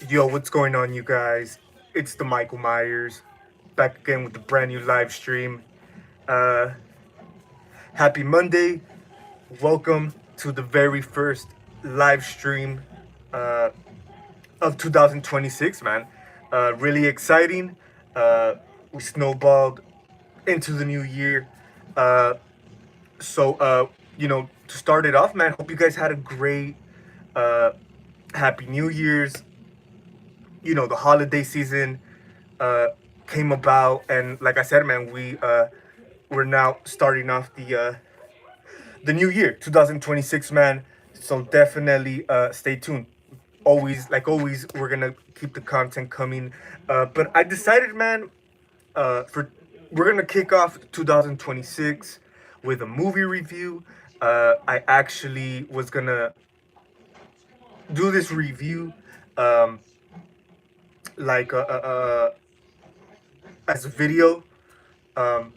Yo, what's going on, you guys? It's the Michael Myers back again with the brand new live stream. Uh, Happy Monday. Welcome to the very first live stream uh, of 2026, man. Really exciting. We snowballed into the new year. Uh, so, to start it off, man, hope you guys had a great, uh, happy New Year's. The holiday season uh, came about, and like I said, man, we're now starting off the new year, 2026, man. So definitely stay tuned. Always, we're gonna keep the content coming. But I decided, man, for we're gonna kick off 2026 with a movie review. I actually was gonna do this review um, like as a video. Um,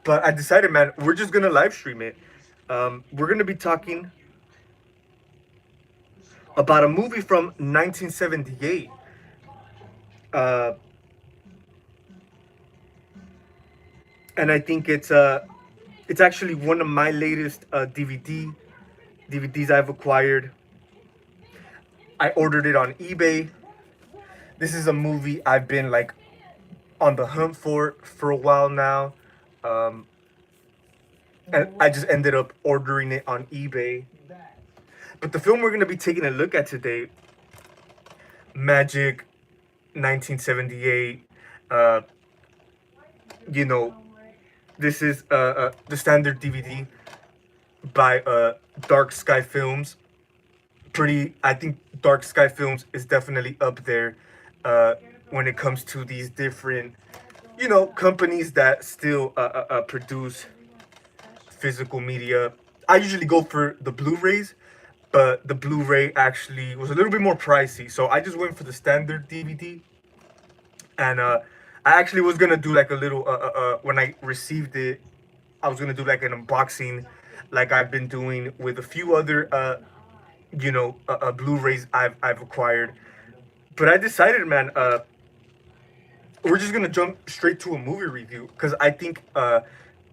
But I decided, man, we're just gonna live stream it. We're gonna be talking about a movie from 1978. Uh, and I think it's actually one of my latest DVDs I've acquired. I ordered it on eBay. This is a movie I've been like on the hunt for a while now. Um, and I just ended up ordering it on eBay. But the film we're gonna be taking a look at today, Magic 1978. Uh, you know, this is the standard DVD by Dark Sky Films. I think Dark Sky Films is definitely up there uh, when it comes to these different, companies that still produce physical media. I usually go for the Blu-rays, but the Blu-ray actually was a little bit more pricey, so I just went for the standard DVD. And I actually was gonna do like a little when I received it, I was gonna do like an unboxing, like I've been doing with a few other Blu-rays I've acquired. But I decided, man, we're just gonna jump straight to a movie review because I think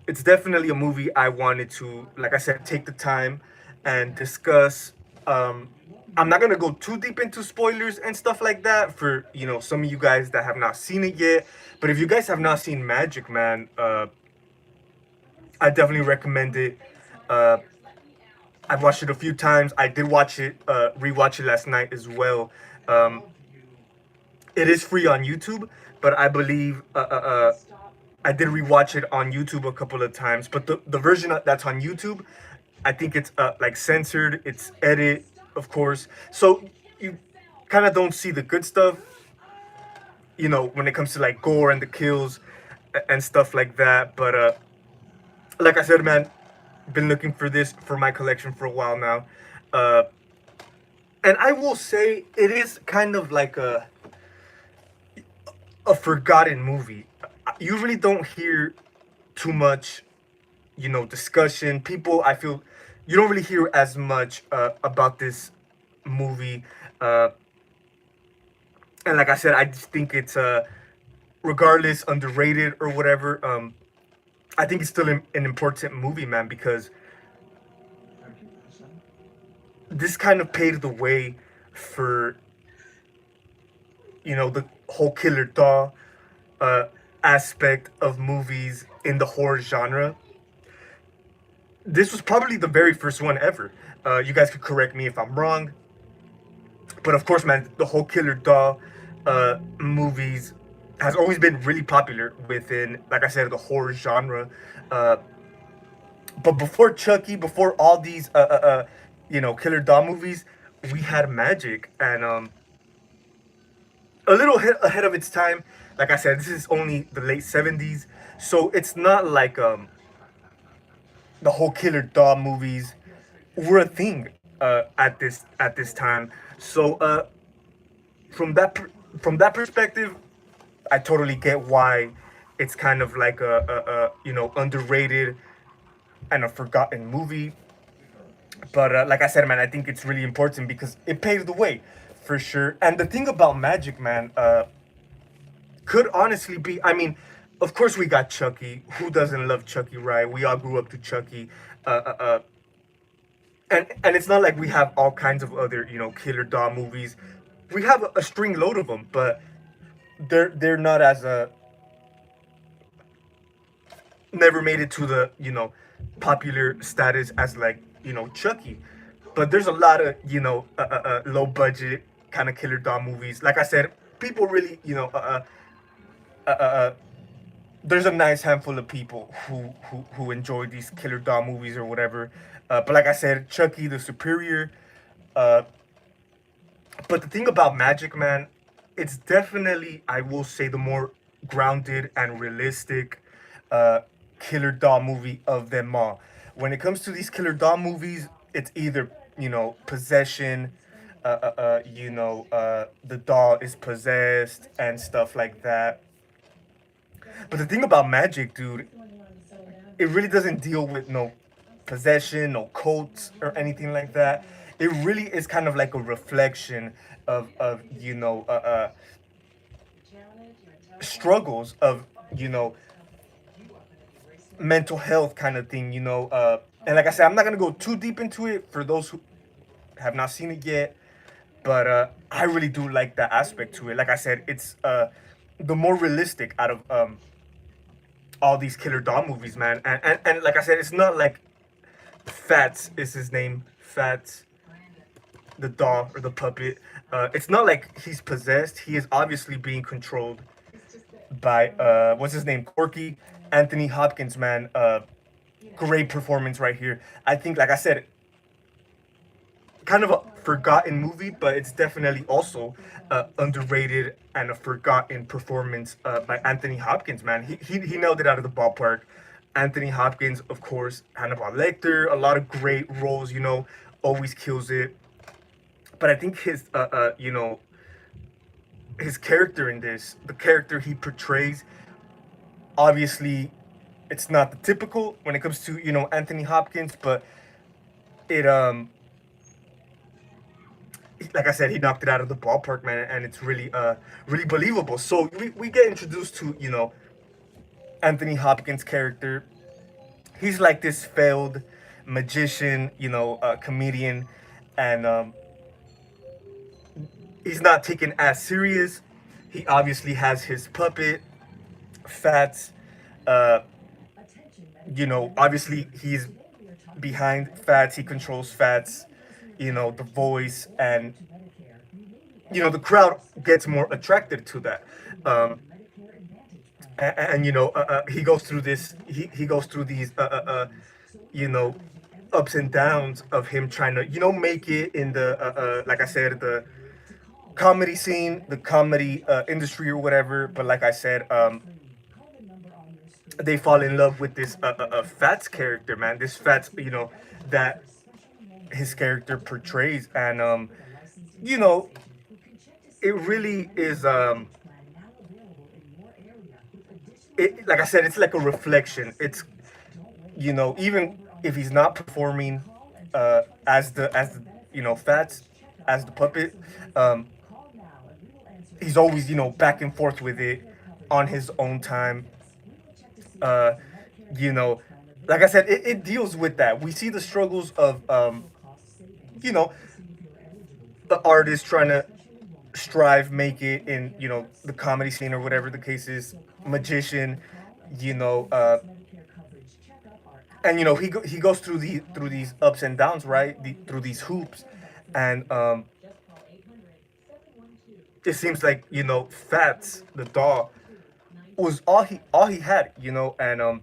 it's definitely a movie I wanted to, like I said, take the time and discuss. Um, I'm not gonna go too deep into spoilers and stuff like that for some of you guys that have not seen it yet. But if you guys have not seen Magic, man, I definitely recommend it. Uh, I've watched it a few times. I did watch it, rewatch it last night as well. Um, it is free on YouTube, but I believe I did rewatch it on YouTube a couple of times. But the version that's on YouTube, I think it's like censored. It's edit, of course. So you kind of don't see the good stuff, when it comes to like gore and the kills and stuff like that. But like I said, man, been looking for this for my collection for a while now. Uh, and I will say it is kind of like a forgotten movie. You really don't hear too much, discussion. People, I feel, you don't really hear as much about this movie. Uh, and like I said, I just think it's regardless underrated or whatever. I think it's still an important movie, man, because this kind of paved the way for the whole killer doll uh, aspect of movies in the horror genre. This was probably the very first one ever. You guys could correct me if I'm wrong, but of course, man, the whole killer doll movies has always been really popular within, like I said, the horror genre. Uh, but before Chucky, before all these, killer doll movies, we had Magic, and a little ahead of its time. Like I said, this is only the late '70s, so it's not like the whole killer doll movies were a thing at this time. So from that from that perspective, I totally get why it's kind of like a underrated and a forgotten movie. But like I said, man, I think it's really important because it paves the way, for sure. And the thing about Magic, man, could honestly be. I mean, of course we got Chucky. Who doesn't love Chucky, right? We all grew up to Chucky. Uh, uh, uh, and it's not like we have all kinds of other killer doll movies. We have a string load of them, but they're not as never made it to the popular status as like Chucky. But there's a lot of low budget kind of killer doll movies. Like I said, people really there's a nice handful of people who enjoy these killer doll movies or whatever. But like I said, Chucky the superior. Uh, but the thing about Magic, man, it's definitely, I will say, the more grounded and realistic uh, killer doll movie of them all. When it comes to these killer doll movies, it's either possession, the doll is possessed and stuff like that. But the thing about Magic, dude, it really doesn't deal with no possession, no cults or anything like that. It really is kind of like a reflection of struggles of mental health kind of thing. And like I said, I'm not gonna go too deep into it for those who have not seen it yet. But I really do like that aspect to it. Like I said, it's the more realistic out of all these killer doll movies, man. And like I said, it's not like Fats is his name, Fats, the doll or the puppet. It's not like he's possessed. He is obviously being controlled by what's his name, Corky, Anthony Hopkins, man. Great performance right here. I think, like I said, kind of a forgotten movie, but it's definitely also underrated and a forgotten performance by Anthony Hopkins, man. He nailed it out of the ballpark. Anthony Hopkins, of course, Hannibal Lecter, a lot of great roles, always kills it. But I think his character in this, the character he portrays, obviously, it's not the typical when it comes to Anthony Hopkins, but it like I said, he knocked it out of the ballpark, man, and it's really really believable. So we get introduced to Anthony Hopkins' character. He's like this failed magician, comedian, and he's not taken as serious. He obviously has his puppet, Fats. Uh, Obviously he's behind Fats. He controls Fats. The voice, and the crowd gets more attracted to that. And he goes through this. He goes through these you know ups and downs of him trying to make it in the like I said, the comedy scene, the comedy industry or whatever. But like I said, they fall in love with this Fats character, man. This Fats, that his character portrays, and you know it really is it, like I said, it's like a reflection. It's even if he's not performing as the Fats, as the puppet, um he's always back and forth with it on his own time. uh you know like I said, it deals with that. We see the struggles of you know the artist trying to strive, make it in the comedy scene or whatever the case is, magician, you know uh and he goes through these ups and downs, right, through these hoops. And it seems like Fats the doll was all he had, and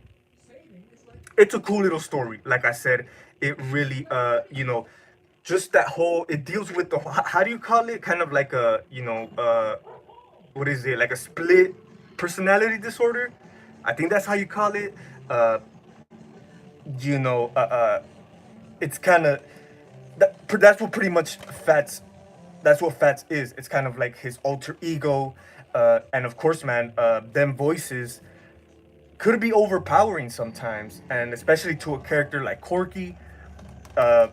it's a cool little story. Like I said, it really just that whole, it deals with the how do you call it, kind of like a what is it, like a split personality disorder. I think that's how you call it. uh you know uh, uh it's kind of that's what pretty much Fats, that's what Fats is. It's kind of like his alter ego. And of course, man, them voices could be overpowering sometimes, and especially to a character like Corky. uh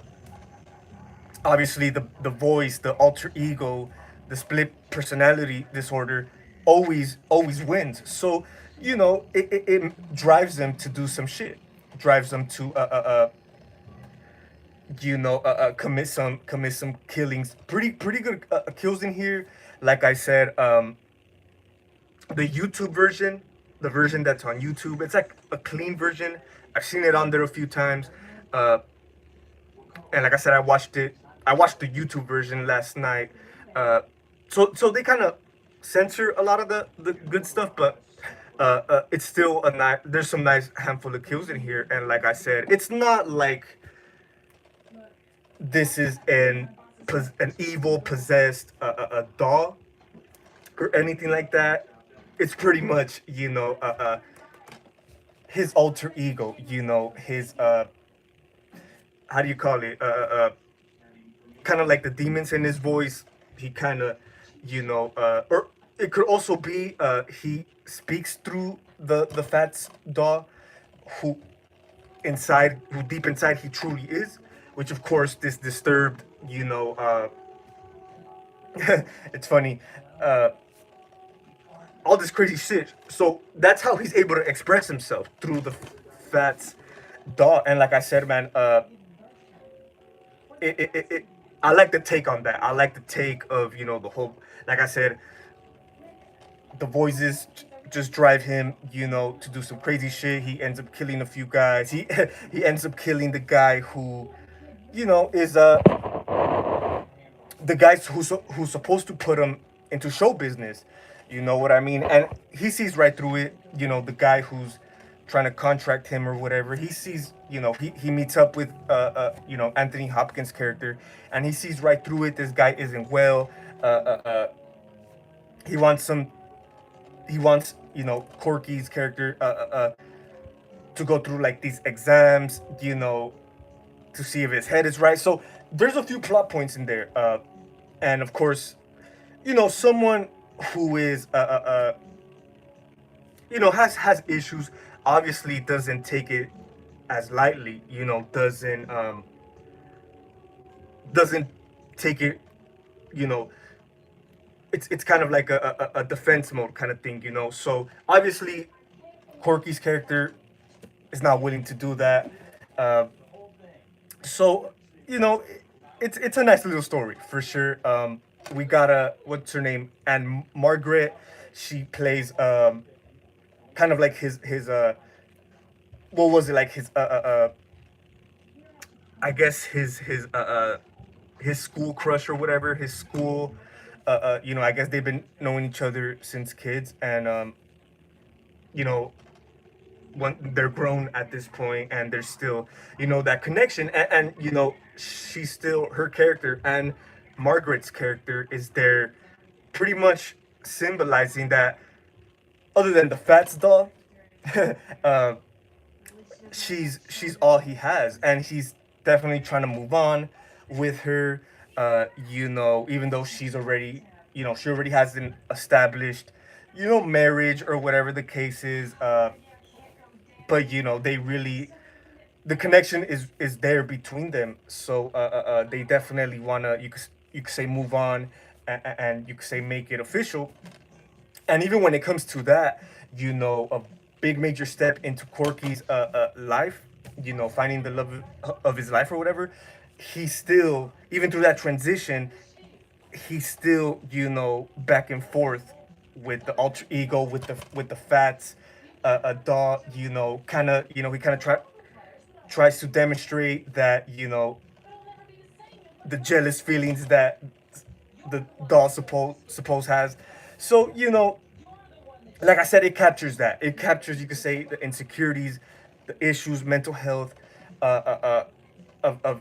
obviously the voice, the alter ego, the split personality disorder always wins. So it drives them to do some shit, drives them to commit some killings. Pretty good kills in here. Like I said, the YouTube version, the version that's on YouTube, it's like a clean version. I've seen it on there a few times. Uh, and like I said, I watched the YouTube version last night. Uh, so they kind of censor a lot of the good stuff, but it's still a nice. There's some nice handful of kills in here, and like I said, it's not like this is an evil possessed a doll or anything like that. It's pretty much his alter ego. His how do you call it? Kind of like the demons in his voice. He kind of, or it could also be he speaks through the Fats doll, who who deep inside he truly is, which of course this disturbed, it's funny, all this crazy shit. So that's how he's able to express himself through the Fats doll. And like I said, man, it I like the take on that. I like the take of the whole. Like I said, the voices just drive him, to do some crazy shit. He ends up killing a few guys. He he ends up killing the guy who, is the guy who's supposed to put him into show business. You know what I mean? And he sees right through it. The guy who's trying to contract him or whatever. He sees, he meets up with Anthony Hopkins' character, and he sees right through it. This guy isn't well. He wants some. He wants Corky's character to go through like these exams, to see if his head is right. So there's a few plot points in there, and of course, someone who is has issues, obviously doesn't take it as lightly, doesn't take it, you know it's kind of like a defense mode kind of thing. So obviously Corky's character is not willing to do that. So you know it's a nice little story for sure. We got a, what's her name, and Margaret. She plays kind of like his what was it, like his I guess his school crush or whatever, his school I guess they've been knowing each other since kids, and you know when they're grown at this point, and there's still that connection, and she's still, her character and Margaret's character is there, pretty much symbolizing that, other than the Fats doll, uh, she's all he has, and he's definitely trying to move on with her. Even though she's already, she already has an established, marriage or whatever the case is. But they really, the connection is there between them. So they definitely wanna, you could say, move on, and you could say make it official. And even when it comes to that, a big major step into Corky's life, finding the love of his life or whatever, he still, even through that transition, he's still, back and forth with the alter ego, with the Fats dog, kind of, he kind of tries to demonstrate that, the jealous feelings that the doll suppose has. So like I said, it captures that. It captures, you could say, the insecurities, the issues, mental health, of of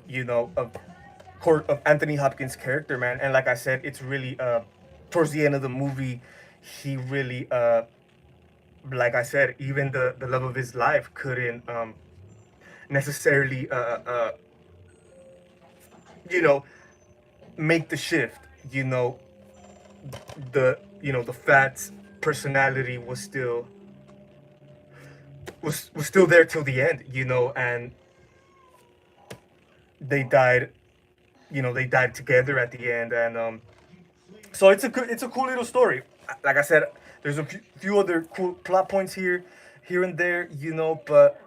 Anthony Hopkins' character, man. And like I said, it's really towards the end of the movie, he really like I said, even the love of his life couldn't necessarily you know make the shift. The Fats personality was still there till the end, and they died they died together at the end, and so it's a cool little story. Like I said, there's a few other cool plot points here and there, but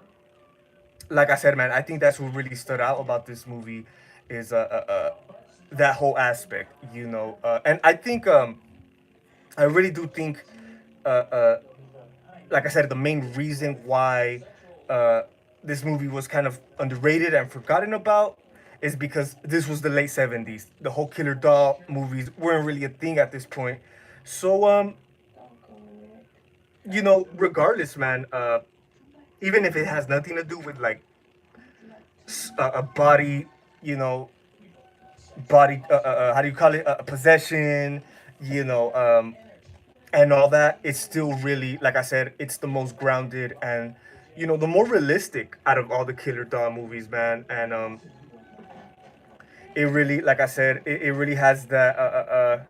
like I said, man, I think that's what really stood out about this movie is that whole aspect, and I think I really do think, uh, uh, like I said, the main reason why uh, this movie was kind of underrated and forgotten about is because this was the late 70s. The whole killer doll movies weren't really a thing at this point. So, regardless, man, even if it has nothing to do with like a body, you know, how do you call it? A possession, you know, and all that, it's still really, like I said, it's the most grounded and the more realistic out of all the killer doll movies, man. And it really, like I said, it really has that.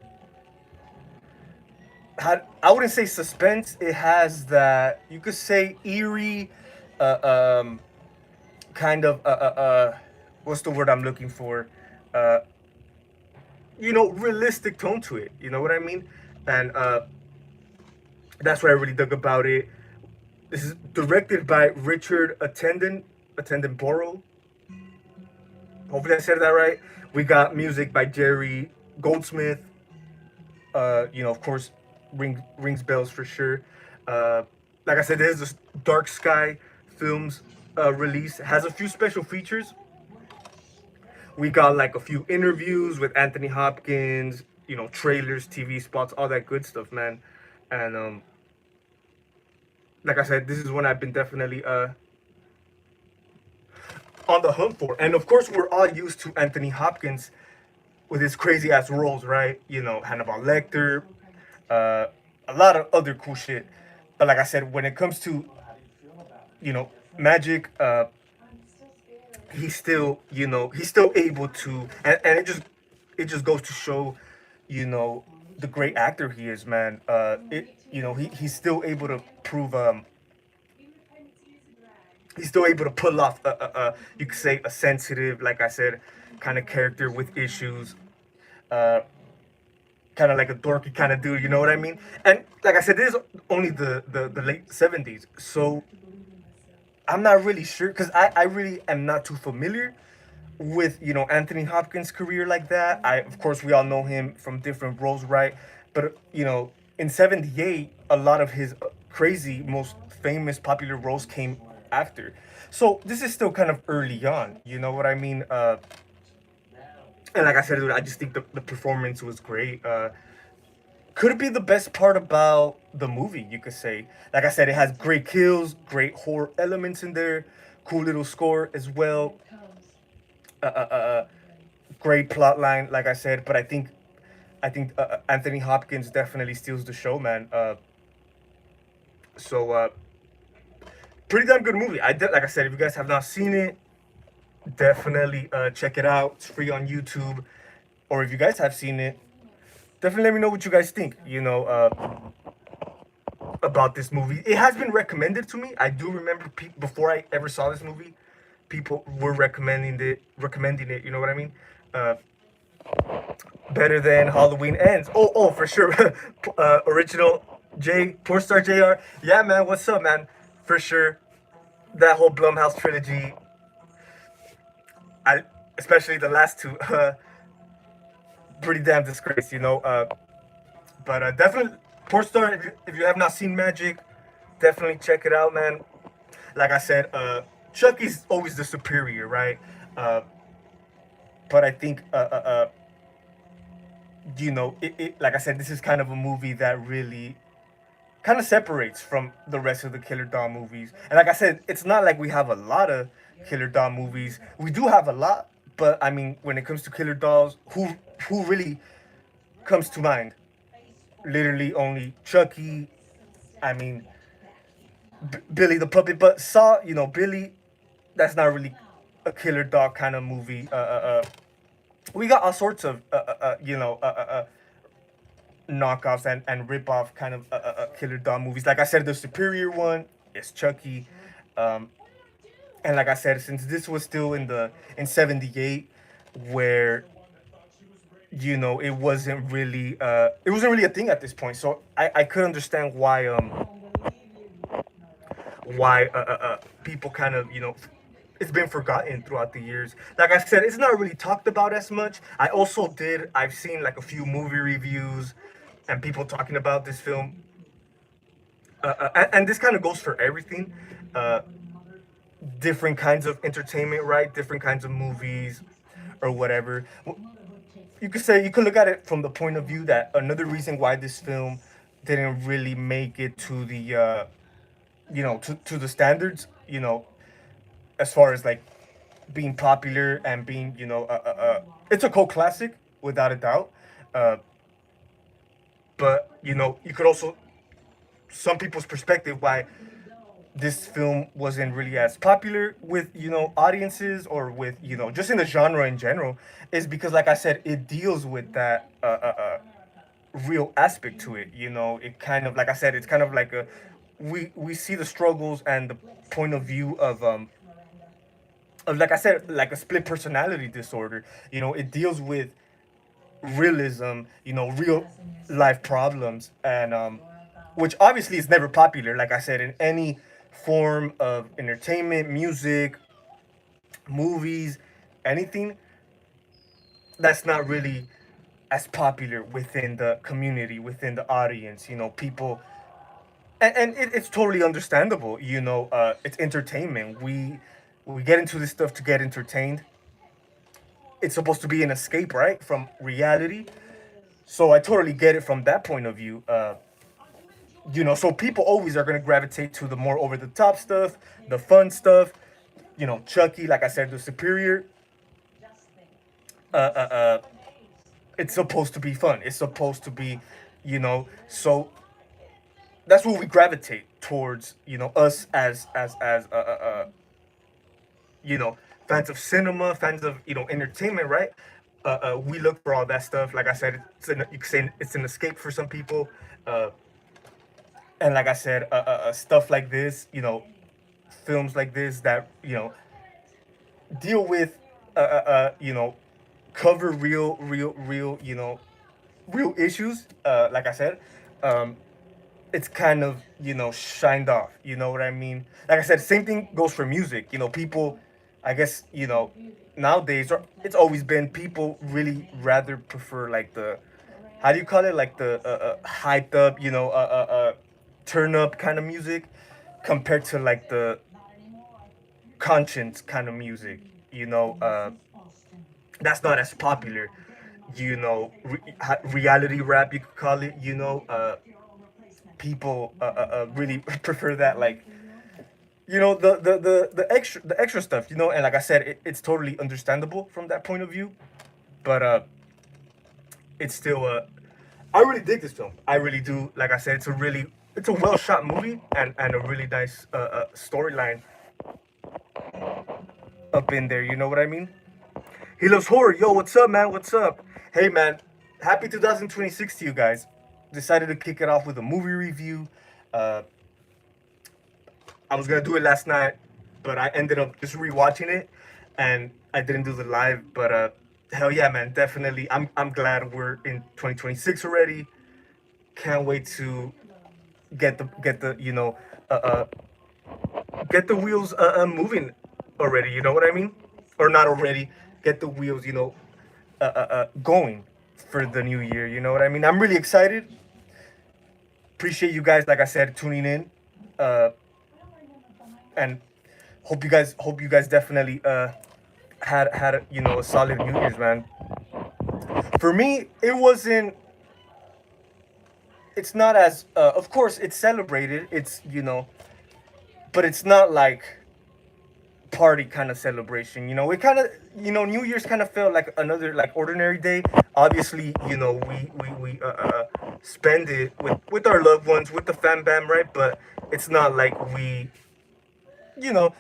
I wouldn't say suspense. It has that, you could say, eerie, uh, um, kind of what's the word I'm looking for? Uh, realistic tone to it. You know what I mean? And that's what I really dug about it. This is directed by Richard Attenborough. Hopefully I said that right. We got music by Jerry Goldsmith. Of course, rings bells for sure. Uh, like I said, there's this Dark Sky Films release. Has a few special features. We got like a few interviews with Anthony Hopkins. Trailers, TV spots, all that good stuff, man. And like I said, this is one I've been definitely on the hunt for. And of course, we're all used to Anthony Hopkins with his crazy ass roles, right? Hannibal Lecter, uh, a lot of other cool shit. But like I said, when it comes to magic, he's still able to, and it just goes to show, you know, the great actor he is, man. He's still able to prove he's still able to pull off you could say a sensitive, like I said, kind of character with issues, uh, kind of like a dorky kind of dude. You know what I mean? And like I said, this is only the late 70s, so I'm not really sure because I really am not too familiar with Anthony Hopkins' career like that. Of course we all know him from different roles, right? But in '78, a lot of his crazy, most famous, popular roles came after. So this is still kind of early on. You know what I mean? And like I said, dude, I just think the performance was great. Could it be the best part about the movie? You could say. Like I said, it has great kills, great horror elements in there, cool little score as well. Uh, uh, uh, uh, Great plot line, like I said. But I think Anthony Hopkins definitely steals the show, man. So pretty damn good movie. Like I said, if you guys have not seen it, definitely check it out. It's free on YouTube. Or if you guys have seen it, definitely let me know what you guys think. About this movie. It has been recommended to me. I do remember before I ever saw this movie, people were recommending it. You know what I mean? Uh, Better than Halloween Ends. Oh, for sure. Original Poor Star Jr. Yeah, man. What's up, man? For sure. That whole Blumhouse trilogy. I especially the last two. Pretty damn disgrace, But definitely, Poor Star. If you have not seen Magic, definitely check it out, man. Like I said, Chucky's always the superior, right? Uh, but I think, like I said, this is kind of a movie that really kind of separates from the rest of the Killer Doll movies. And like I said, it's not like we have a lot of Killer Doll movies. We do have a lot, but I mean, when it comes to Killer Dolls, who really comes to mind? Literally only Chucky. I mean, Billy the Puppet, but Saw. Billy. That's not really a Killer Dog kind of movie. We got all sorts of knockoffs and rip-off kind of Killer Dog movies. Like I said, the superior one is Chucky. Um, and like I said, since this was still in '78, where it wasn't really a thing at this point. So I could understand why people kind of it's been forgotten throughout the years. Like I said, it's not really talked about as much. I've seen like a few movie reviews and people talking about this film, and this kind of goes for everything. Uh, Different kinds of entertainment, right? Different kinds of movies or whatever. You could look at it from the point of view that another reason why this film didn't really make it to the to the standards, as far as like being popular and being, it's a cult classic without a doubt. Uh, but you could also, some people's perspective why this film wasn't really as popular with audiences, or with just in the genre in general, is because, like I said, it deals with that real aspect to it. It kind of, like I said, it's kind of like a, we see the struggles and the point of view of, like I said, like a split personality disorder. It deals with realism, real life problems, and which obviously is never popular. Like I said, in any form of entertainment, music, movies, anything that's not really as popular within the community, within the audience. People, and it's totally understandable. It's entertainment. We get into this stuff to get entertained. It's supposed to be an escape, right, from reality. So I totally get it from that point of view. So people always are gonna gravitate to the more over the top stuff, the fun stuff. Chucky, like I said, the superior. Uh, uh, uh, it's supposed to be fun. It's supposed to be, so that's what we gravitate towards. Us as fans of cinema, fans of entertainment, right? We look for all that stuff. Like I said, you could say it's an escape for some people. Uh, and like I said, stuff like this, films like this that deal with, cover real, real issues. Like I said, um, it's kind of shined off. You know what I mean? Like I said, same thing goes for music. People, I guess, nowadays, or it's always been, people really rather prefer like the, how do you call it, like the hyped up, turn up kind of music, compared to like the conscience kind of music. You know, uh, that's not as popular. Reality rap, you could call it. People really prefer that, like, the extra stuff. And like I said, it's totally understandable from that point of view. But it's still, I really dig this film. I really do. Like I said, it's a well shot movie, and a really nice storyline up in there. You know what I mean? He loves horror. Yo, what's up, man? What's up? Hey, man. Happy 2026 to you guys. Decided to kick it off with a movie review. Uh, I was gonna do it last night, but I ended up just rewatching it, and I didn't do the live. But hell yeah, man, definitely. I'm glad we're in 2026 already. Can't wait to get the uh, uh get the wheels moving already. You know what I mean? Or not already. Get the wheels going for the new year. You know what I mean? I'm really excited. Appreciate you guys, like I said, tuning in. Uh, and hope you guys definitely had a solid New Year's, man. For me, it wasn't. It's not as, of course it's celebrated. It's, but it's not like party kind of celebration. It kind of, New Year's kind of felt like another, like, ordinary day. Obviously, we spend it with our loved ones, with the fam bam, right? But it's not like you know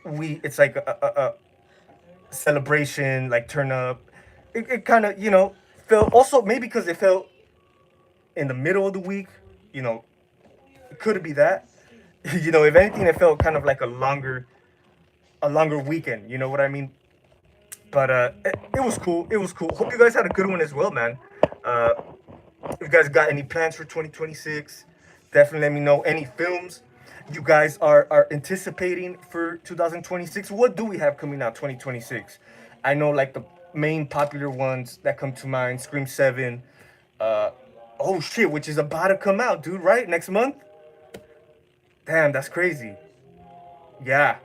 it's like a celebration, like turn up. It kind of, felt, also maybe because it felt in the middle of the week. you know could it be that? If anything, it felt kind of like a longer weekend. You know what I mean? But it was cool. It was cool. Hope you guys had a good one as well, man. Uh, if you guys got any plans for 2026, definitely let me know. Any films you guys are anticipating for 2026? What do we have coming out 2026? I know like the main popular ones that come to mind: Scream 7. Uh, oh shit, which is about to come out, dude. Right next month. Damn, that's crazy. Yeah,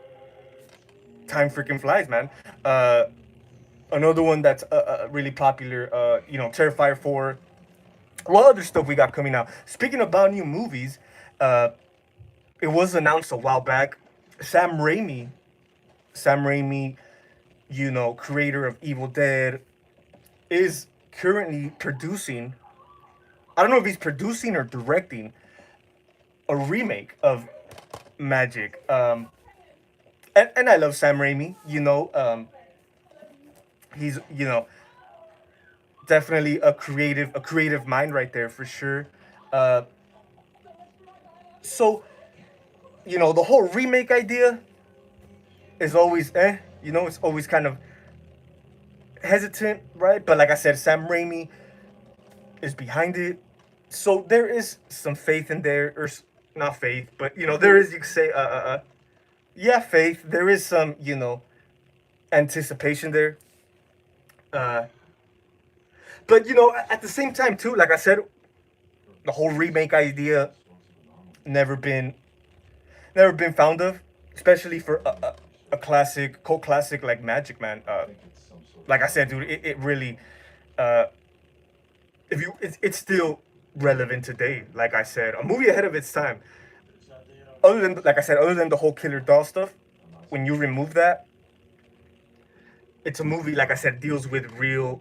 time freaking flies, man. Uh, Another one that's really popular. Terrifier 4. What other stuff we got coming out? Speaking about new movies, uh, it was announced a while back. Sam Raimi, Sam Raimi, creator of Evil Dead, is currently producing. I don't know if he's producing or directing a remake of Magic. And I love Sam Raimi. He's definitely a creative mind right there for sure. Uh, so the whole remake idea is always it's always kind of hesitant, right? But like I said, Sam Raimi is behind it, so there is some faith in there, or not faith, but there is, you could say, yeah, faith. There is some anticipation there. Uh, but at the same time too, like I said, the whole remake idea never been never been found of, especially for a classic, cult classic like Magic, man. Like I said, dude, it really, uh, if you, it's still relevant today. Like I said, a movie ahead of its time. Other than, like I said, other than the whole killer doll stuff, when you remove that, it's a movie. Like I said, deals with real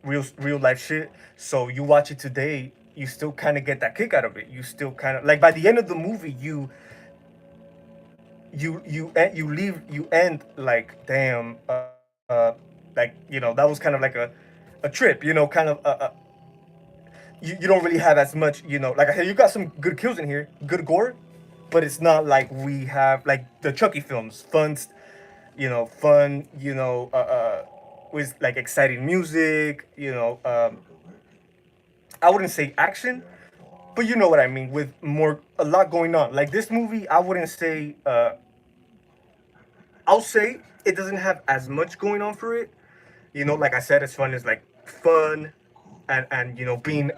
life shit. So you watch it today, you still kind of get that kick out of it. You still kind of, like, by the end of the movie, you end like, damn, like, that was kind of like a trip, kind of, you don't really have as much, like I said, you got some good kills in here, good gore, but it's not like we have like the Chucky films, fun, with like exciting music, I wouldn't say action, but you know what I mean, with a lot going on. Like this movie, I wouldn't say, I'll say it doesn't have as much going on for it. Like I said, it's fun. It's like fun, and being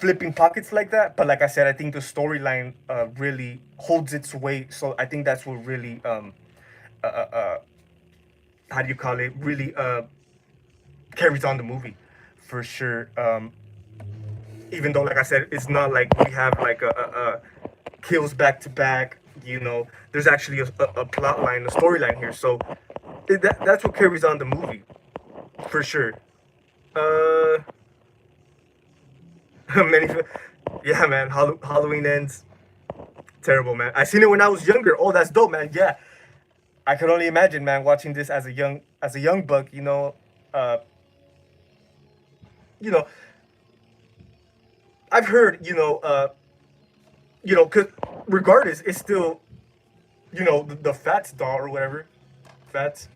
flipping pockets like that. But like I said, I think the storyline really holds its weight. So I think that's what really uh, uh, uh, how do you call it? Really carries on the movie, for sure. Even though, like I said, it's not like we have like a kills back to back. There's actually a plot line, a storyline here. So that's what carries on the movie, for sure. Uh, many, yeah, man. Halloween ends terrible, man. I seen it when I was younger. Oh, that's dope, man. Yeah, I could only imagine, man, watching this as a young buck. Uh, you know, I've heard, cause regardless, it's still, the Fats doll or whatever, Fats,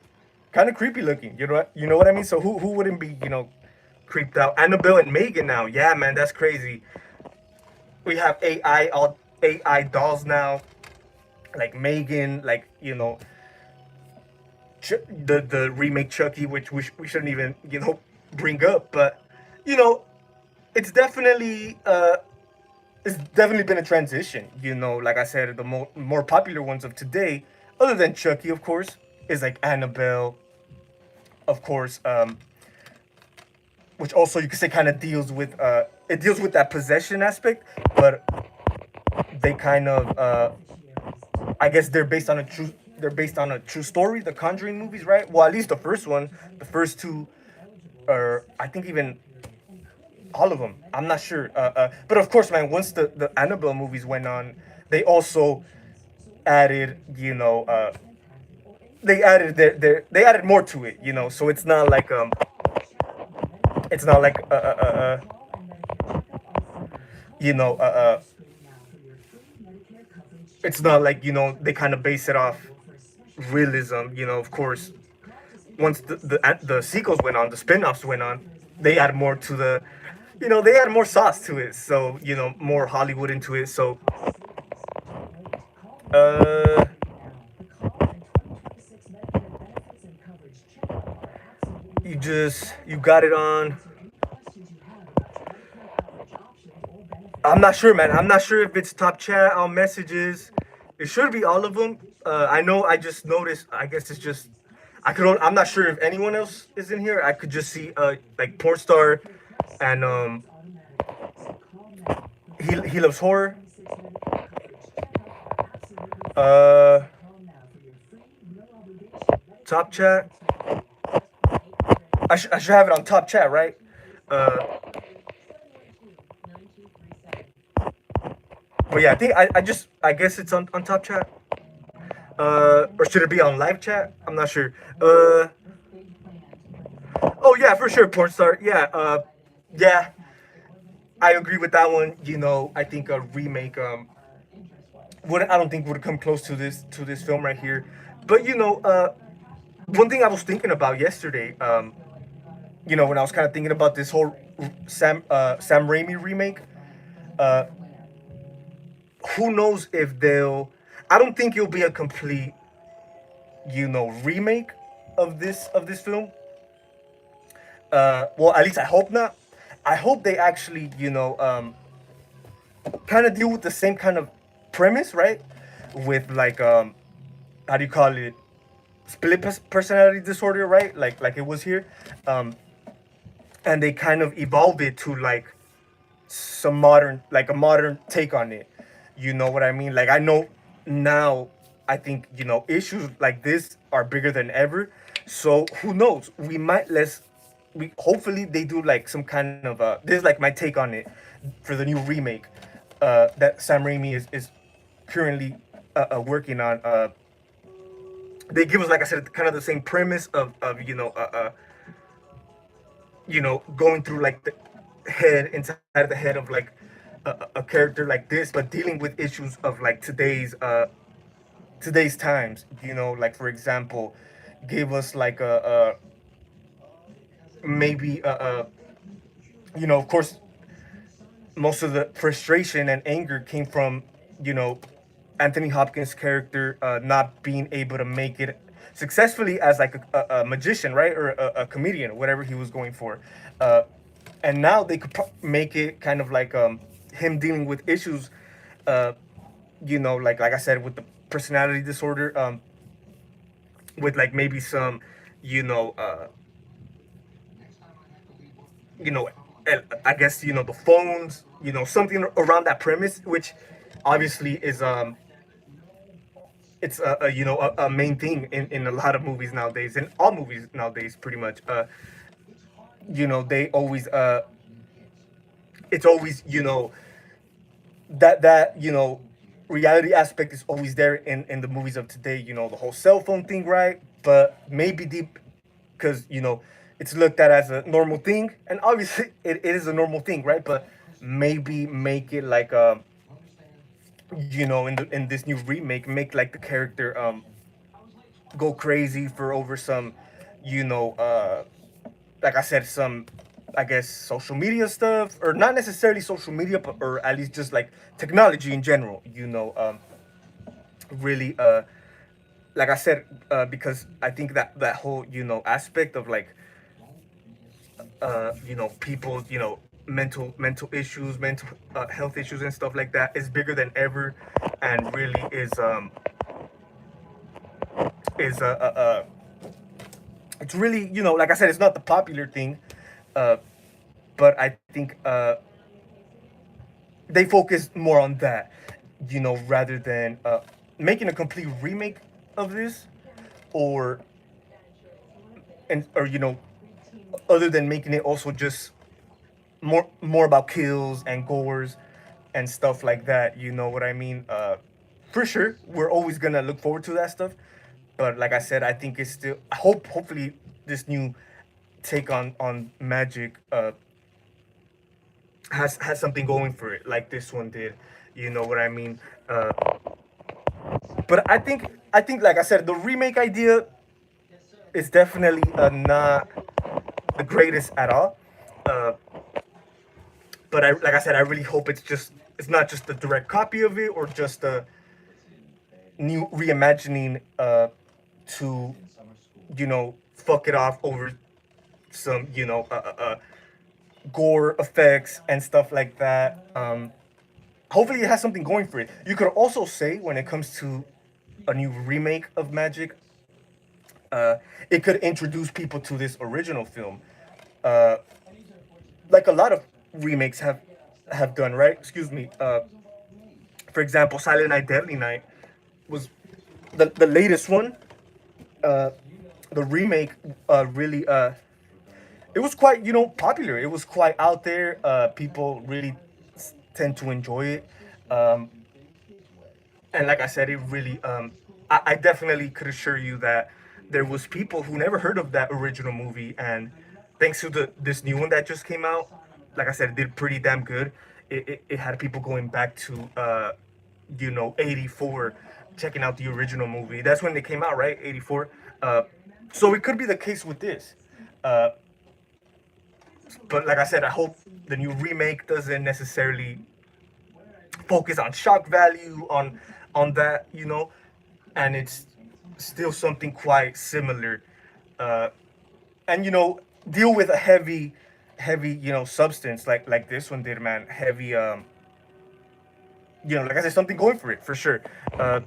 kind of creepy looking. You know what I mean. So who wouldn't be, creeped out? Annabelle and Megan now, yeah, man, that's crazy. We have all AI dolls now, like Megan, like the remake Chucky, which we shouldn't even bring up, but you know it's definitely been a transition. Like I said, the more popular ones of today, other than Chucky, of course, is like Annabelle, of course, which also you could say kind of deals with that possession aspect, but they kind of, I guess they're based on a true story. The Conjuring movies, right? Well, at least the first one, the first two, or I think even all of them. I'm not sure. But of course, man, once the Annabelle movies went on, they also added, they added more to it, So it's not like you know, uh, uh, it's not like they kind of base it off. realism. You know, of course, once the sequels went on, the spin-offs went on, they add more to the, you know, they add more sauce to it. So you know, more Hollywood into it. So uh, you got it on. I'm not sure, man. I'm not sure if it's top chat on messages. It should be all of them. I know. I just noticed. I guess it's just. I could. I'm not sure if anyone else is in here. I could just see like porn star, and he loves horror. Uh, top chat. I should have it on top chat, right? Uh, but yeah, I guess it's on top chat. Or should it be on live chat? I'm not sure. Oh yeah, for sure, porn star. Yeah, yeah, I agree with that one. You know, I think a remake would I don't think would come close to this film right here. But you know, one thing I was thinking about yesterday, you know, when I was kind of thinking about this whole Sam Raimi remake, uh, who knows if they'll. I don't think it'll be a complete, you know, remake of this film. Well, at least I hope not. I hope they actually, you know, kind of deal with the same kind of premise, right? With like, how do you call it? Split personality disorder, right? Like it was here, um, and they kind of evolved it to like some modern, like a modern take on it. You know what I mean? Like I know now, I think you know issues like this are bigger than ever. So who knows? We might let's we hopefully they do like some kind of this is like my take on it for the new remake that Sam Raimi is currently working on. They give us like I said kind of the same premise of you know going through like the head inside the head of like a character like this, but dealing with issues of like today's times. You know, like for example, gave us like maybe you know, of course, most of the frustration and anger came from you know Anthony Hopkins' character not being able to make it successfully as like a magician, right, or a comedian, whatever he was going for. Uh, and now they could make it kind of like him dealing with issues, uh, you know, like I said, with the personality disorder, with like maybe some, you know, you know, I guess you know the phones, you know, something around that premise, which obviously is it's a you know a main thing in a lot of movies nowadays, in all movies nowadays, pretty much. You know, they always it's always you know that you know reality aspect is always there in the movies of today. You know, the whole cell phone thing, right? But maybe deep because you know it's looked at as a normal thing, and obviously it is a normal thing, right? But maybe make it like you know in this new remake, make like the character go crazy for over some, you know, like I said, some, I guess, social media stuff, or not necessarily social media, but or at least just like technology in general. You know, really, like I said, because I think that whole you know aspect of like, you know, people, you know, mental issues, mental health issues and stuff like that is bigger than ever, and really is it's really you know like I said, it's not the popular thing, uh, but I think they focus more on that, you know, rather than making a complete remake of this, or or you know, other than making it also just more about kills and gores and stuff like that. You know what I mean? For sure, we're always gonna look forward to that stuff. But like I said, I think it's still. Hopefully, this new take on magic has something going for it, like this one did. You know what I mean? But I think I think, like I said, the remake idea is definitely not the greatest at all. Uh, but like I said, I really hope it's not just a direct copy of it or just a new reimagining to fuck it off over some gore effects and stuff like that. Hopefully, it has something going for it. You could also say when it comes to a new remake of Magic, uh, it could introduce people to this original film, uh, like a lot of remakes have done, right? Excuse me. For example, Silent Night, Deadly Night was the latest one. Uh, the remake really it was quite popular. It was quite out there. People really tend to enjoy it. Um, and like I said, it really I definitely could assure you that there was people who never heard of that original movie, and thanks to this new one that just came out, like I said, it did pretty damn good. It had people going back to 84, checking out the original movie. That's when they came out, right? 84. So it could be the case with this. Uh, but like I said, I hope the new remake doesn't necessarily focus on shock value on that, and it's still something quite similar, uh, and deal with a heavy substance like this one did, man. Heavy, like I said, something going for it for sure. Uh,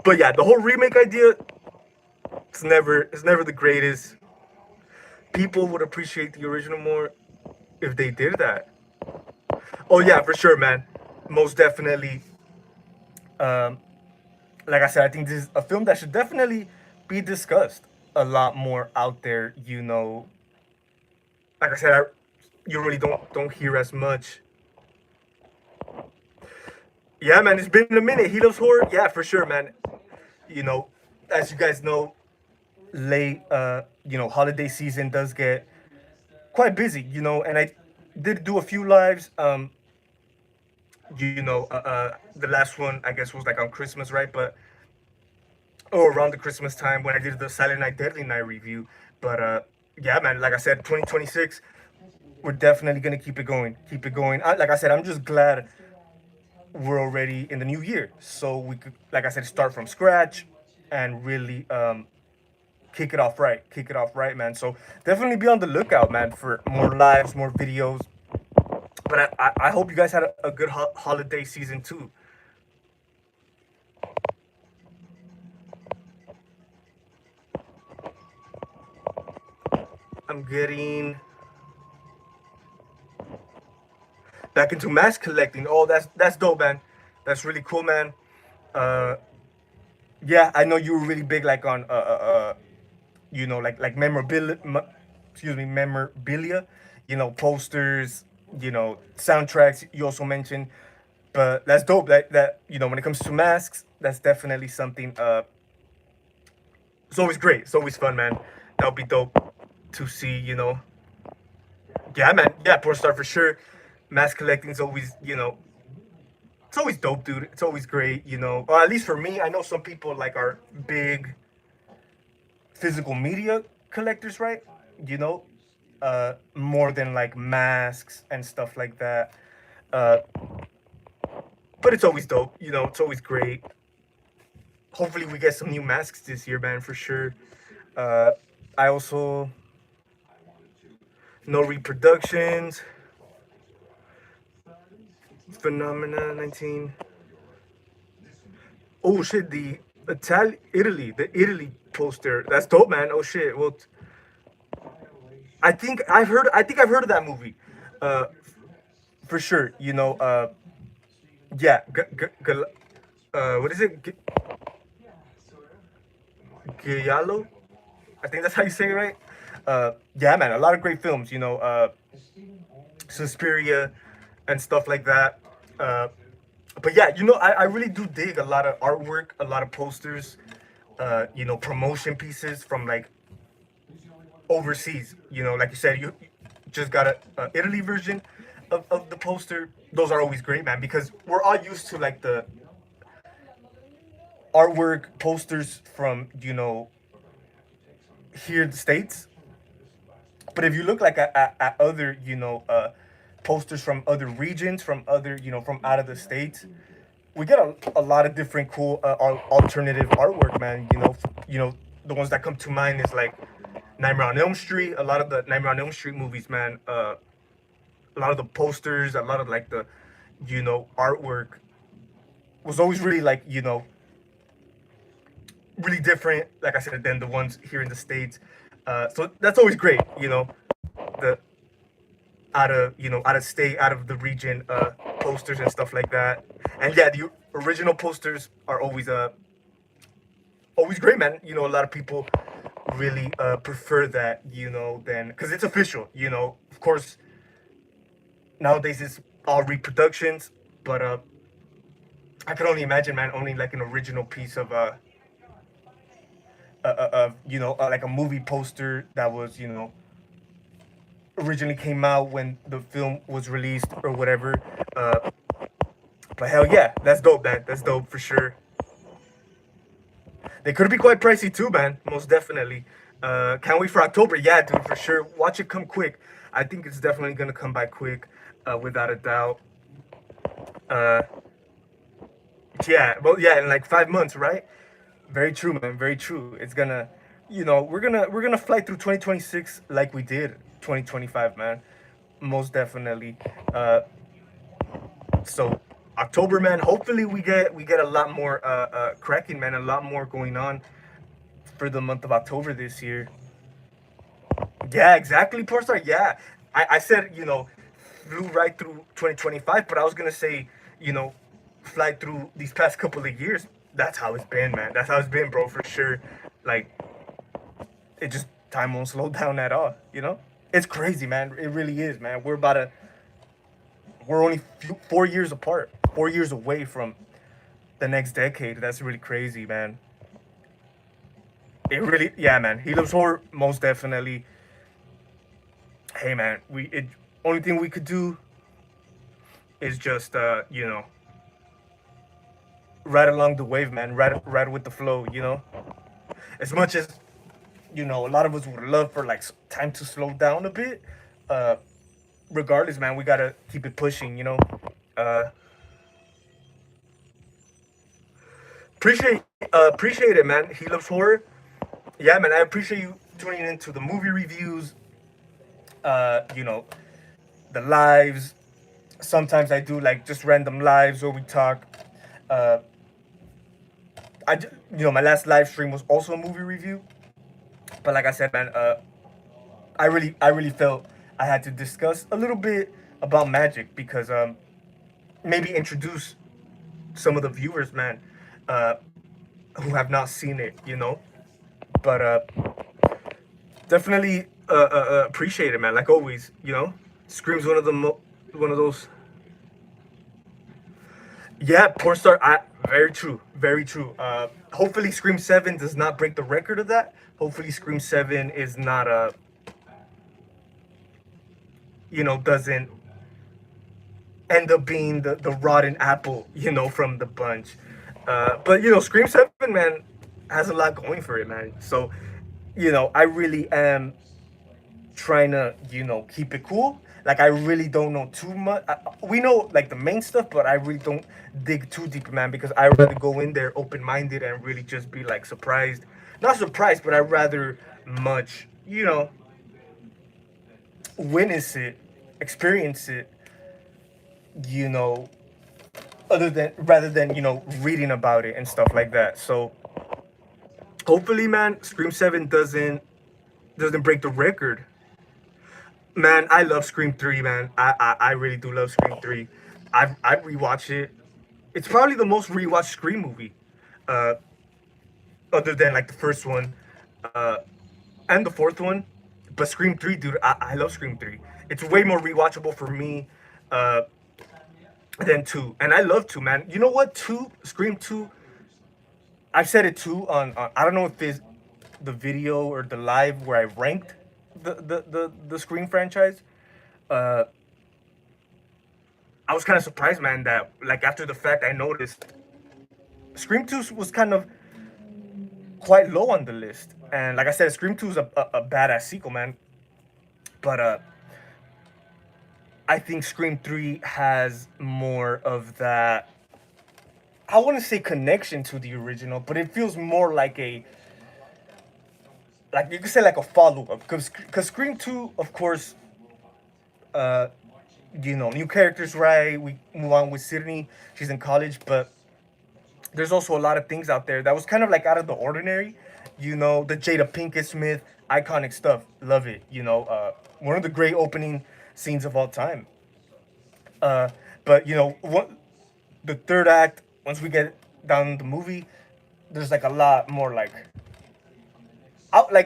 but yeah, the whole remake idea, it's never the greatest. People would appreciate the original more if they did that. Oh yeah, for sure, man. Most definitely. Um, like I said, I think this is a film that should definitely be discussed a lot more out there. Like I said, you really don't hear as much. Yeah, man, it's been a minute. He loves horror. Yeah, for sure, man. You know, as you guys know, late holiday season does get quite busy. And I did do a few lives. The last one I guess was like on Christmas, right? But or around the Christmas time when I did the Silent Night, Deadly Night review. But yeah, man, like I said, 2026, we're definitely gonna keep it going. Keep it going. Like I said, I'm just glad we're already in the new year, so we could, like I said, start from scratch and really kick it off right. Kick it off right, man. So definitely be on the lookout, man, for more lives, more videos. But I hope you guys had a good holiday season too. I'm getting back into mask collecting. Oh, that's dope, man. That's really cool, man. Uh, yeah, I know you were really big, like on like memorabilia. Excuse me, memorabilia. Posters. Soundtracks. You also mentioned, but that's dope. That when it comes to masks, that's definitely something. It's always great. It's always fun, man. That would be dope to see. Yeah, man. Yeah, porn star for sure. Mask collecting is always, it's always dope, dude. It's always great, Or at least for me, I know some people like are big physical media collectors, right? More than like masks and stuff like that. Uh, but it's always dope, It's always great. Hopefully, we get some new masks this year, man, for sure. Uh, I also no reproductions. Phenomena 19. Oh shit, the Italy poster. That's dope, man. Oh shit. Well, I think I've heard of that movie. Uh, for sure. Yeah. What is it? Giallo. I think that's how you say it, right? Yeah, man. A lot of great films. Suspiria, and stuff like that. But yeah, I really do dig a lot of artwork, a lot of posters, promotion pieces from like overseas. Like you said, you just got a Italy version of the poster. Those are always great, man, because we're all used to like artwork posters from here in the states. But if you look like at other posters from other regions, from other from out of the states, we get a lot of different cool alternative artwork, man. The ones that come to mind is like Nightmare on Elm Street. A lot of the Nightmare on Elm Street movies, man. A lot of the posters, a lot of like the artwork was always really like really different, like I said, than the ones here in the states. So that's always great, the out of state, out of the region posters and stuff like that. And yeah, the original posters are always great, man. A lot of people really prefer that, than because it's official. Of course, nowadays it's all reproductions, but I can only imagine, man, owning like an original piece of like a movie poster that was originally came out when the film was released or whatever. But hell yeah, that's dope, man. That's dope for sure. They could be quite pricey too, man. Most definitely. Can't wait for October. Yeah, dude, for sure. Watch it come quick. I think it's definitely gonna come by quick, without a doubt. Uh, yeah, well, yeah, in like 5 months, right? Very true, man. Very true. It's gonna, we're gonna fly through 2026 like we did 2025, man. Most definitely. So October, man. Hopefully we get a lot more cracking, man. A lot more going on for the month of October this year. Yeah, exactly, Portstar. Yeah, I said flew right through 2025, but I was gonna say fly through these past couple of years. That's how it's been, man. That's how it's been, bro, for sure. Like it just time won't slow down at all. It's crazy, man. It really is, man. We're only 4 years apart, 4 years away from the next decade. That's really crazy, man. It really, yeah, man. He loves horror, most definitely. Hey, man, only thing we could do is just ride along the wave, man. Ride with the flow. As much as a lot of us would love for like time to slow down a bit. Uh, Regardless, man, we gotta keep it pushing. Uh, appreciate appreciate it, man. He loves horror. Yeah, man. I appreciate you tuning into the movie reviews. Uh, you know, the lives. Sometimes I do like just random lives where we talk. Uh, my last live stream was also a movie review. But like I said, man, I really felt I had to discuss a little bit about magic because maybe introduce some of the viewers, man, uh, who have not seen it. But definitely appreciate it, man. Like always, Scream's one of those. Yeah, porn star. Very true, very true. Hopefully, Scream 7 does not break the record of that. Hopefully, Scream 7 is not doesn't end up being the rotten apple, from the bunch. But Scream 7, man, has a lot going for it, man. So, I really am trying to, keep it cool. Like, I really don't know too much. We know, like, the main stuff, but I really don't dig too deep, man, because I rather go in there open-minded and really just be, like, surprised. Not surprised, but I rather much, witness it, experience it, you know, rather than, reading about it and stuff like that. So, hopefully, man, Scream 7 doesn't break the record. Man, I love Scream 3, man. I really do love Scream 3. I've rewatched it. It's probably the most rewatched Scream movie, uh, other than like the first one, uh, and the fourth one. But Scream 3, dude, I love Scream 3. It's way more rewatchable for me, uh, than 2. And I love 2, man. You know what? 2, Scream 2, I've said it too on I don't know if it's the video or the live where I ranked the Scream franchise. Uh, I was kind of surprised, man, that like after the fact I noticed Scream 2 was kind of quite low on the list. And like I said, Scream 2 is a badass sequel, man. But I think Scream 3 has more of that. I wouldn't say connection to the original, but it feels more like a, like you could say like a follow up. Because Scream 2, of course, uh, new characters, right? We move on with Sydney. She's in college, but there's also a lot of things out there that was kind of like out of the ordinary. The Jada Pinkett Smith, iconic stuff. Love it. One of the great opening scenes of all time. Uh, but what the third act, once we get down the movie, there's like a lot more like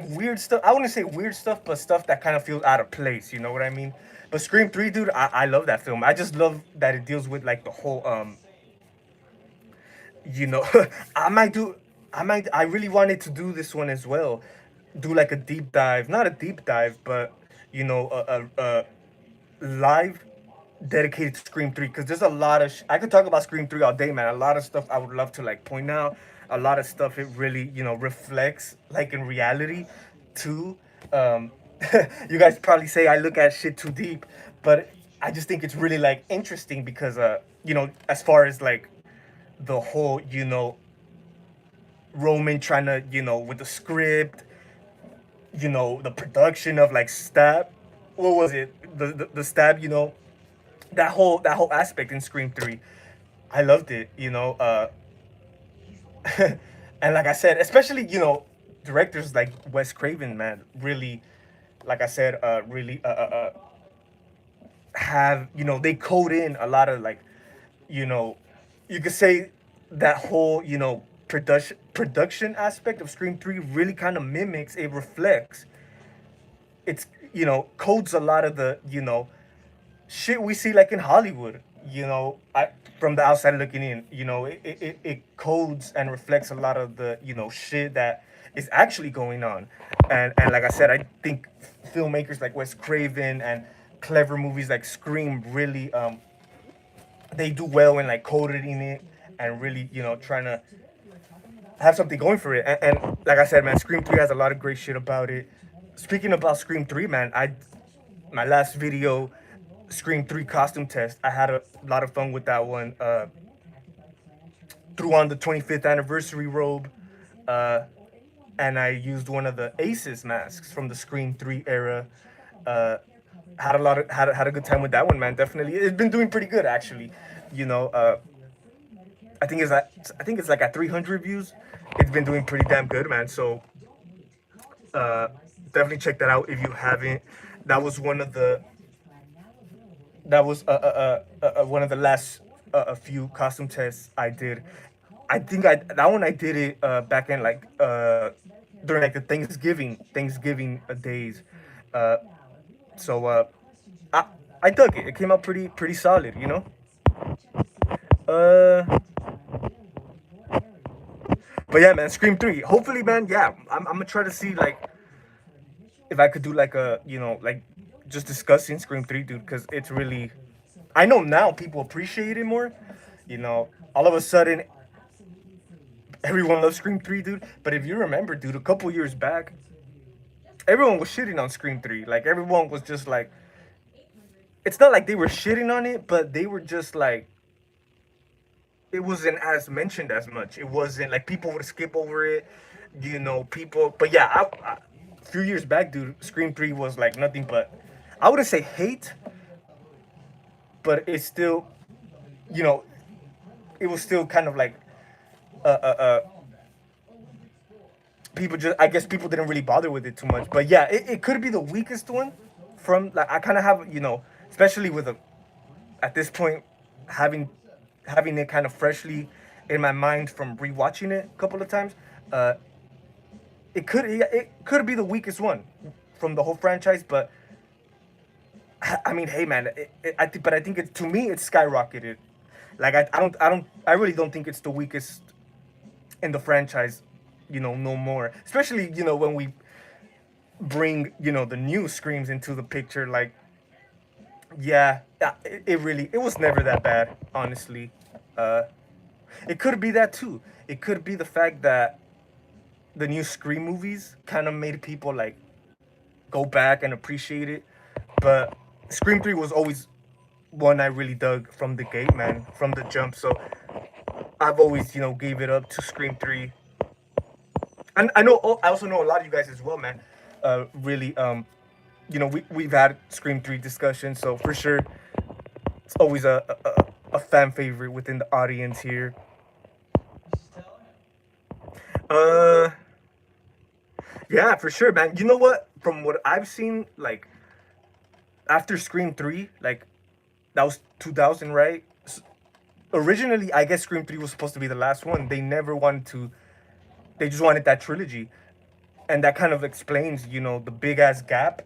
weird stuff. I wouldn't say weird stuff, but stuff that kind of feels out of place. You know what I mean? But Scream 3, dude, I love that film. I just love that it deals with like the whole you know I might do I really wanted to do this one as well, do like a deep dive, not a deep dive, but a live dedicated to Scream 3, because there's a lot of I could talk about Scream 3 all day, man. A lot of stuff I would love to like point out, a lot of stuff it really reflects like in reality too. um you guys probably say I look at shit too deep, but I just think it's really like interesting because as far as like the whole Roman trying to with the script, the production of like Stab, what was it, the Stab, that whole aspect in Scream 3. I loved it, and like I said, especially directors like Wes Craven, man, really, like I said, really have they code in a lot of like, you know you could say that whole production aspect of Scream 3 really kind of mimics, it reflects, it's codes a lot of the shit we see like in Hollywood. From the outside looking in, it codes and reflects a lot of the shit that is actually going on. And like I said, I think filmmakers like Wes Craven and clever movies like Scream really they do well in like coding it and really trying to have something going for it. And like I said, man, Scream 3 has a lot of great shit about it. Speaking about Scream 3, man, my last video, Scream 3 costume test, I had a lot of fun with that one. Threw on the 25th anniversary robe, uh, and I used one of the Aces masks from the Scream 3 era. Uh, had a lot of had a good time with that one, man. Definitely, it's been doing pretty good actually. You know, uh, I think it's like at 300 views. It's been doing pretty damn good, man. So uh, definitely check that out if you haven't. That was one of the that was one of the last a few costume tests I did. I think that one I did it back in like during like the Thanksgiving days. Uh, so I I dug it. It came out pretty solid, you know. Uh, but yeah, man, Scream 3. Hopefully, man. Yeah, I'm gonna try to see like if I could do like a like just discussing Scream 3, dude, because it's really. I know now people appreciate it more. All of a sudden everyone loves Scream 3, dude. But if you remember, dude, a couple years back, everyone was shitting on Scream 3. Like everyone was just like, it's not like they were shitting on it, but they were just like, it wasn't as mentioned as much. It wasn't like people would skip over it, people. But yeah, a few years back, dude, Scream 3 was like nothing but, I wouldn't say hate, but it's still, you know, it was still kind of like, uh, uh, uh, people just, I guess people didn't really bother with it too much. But yeah, it could be the weakest one from, like, I kind of have, especially with at this point, having it kind of freshly in my mind from rewatching it a couple of times. Uh, it could be the weakest one from the whole franchise, but I mean, hey man, but I think to me it's skyrocketed. Like I really don't think it's the weakest in the franchise, no more. Especially when we bring the new Screams into the picture. Like, yeah, it was never that bad, honestly. Uh, It could be that too. It could be the fact that the new Scream movies kind of made people like go back and appreciate it. But Scream 3 was always one I really dug from the gate, man, from the jump. So I've always, gave it up to Scream 3. And I know, I also know a lot of you guys as well, man. Really, we've had Scream 3 discussions. So for sure, it's always a fan favorite within the audience here. Uh, yeah, for sure, man. You know what? From what I've seen, like after Scream 3, like that was 2000, right? Originally, I guess Scream 3 was supposed to be the last one. They never wanted to, they just wanted that trilogy. And that kind of explains, the big ass gap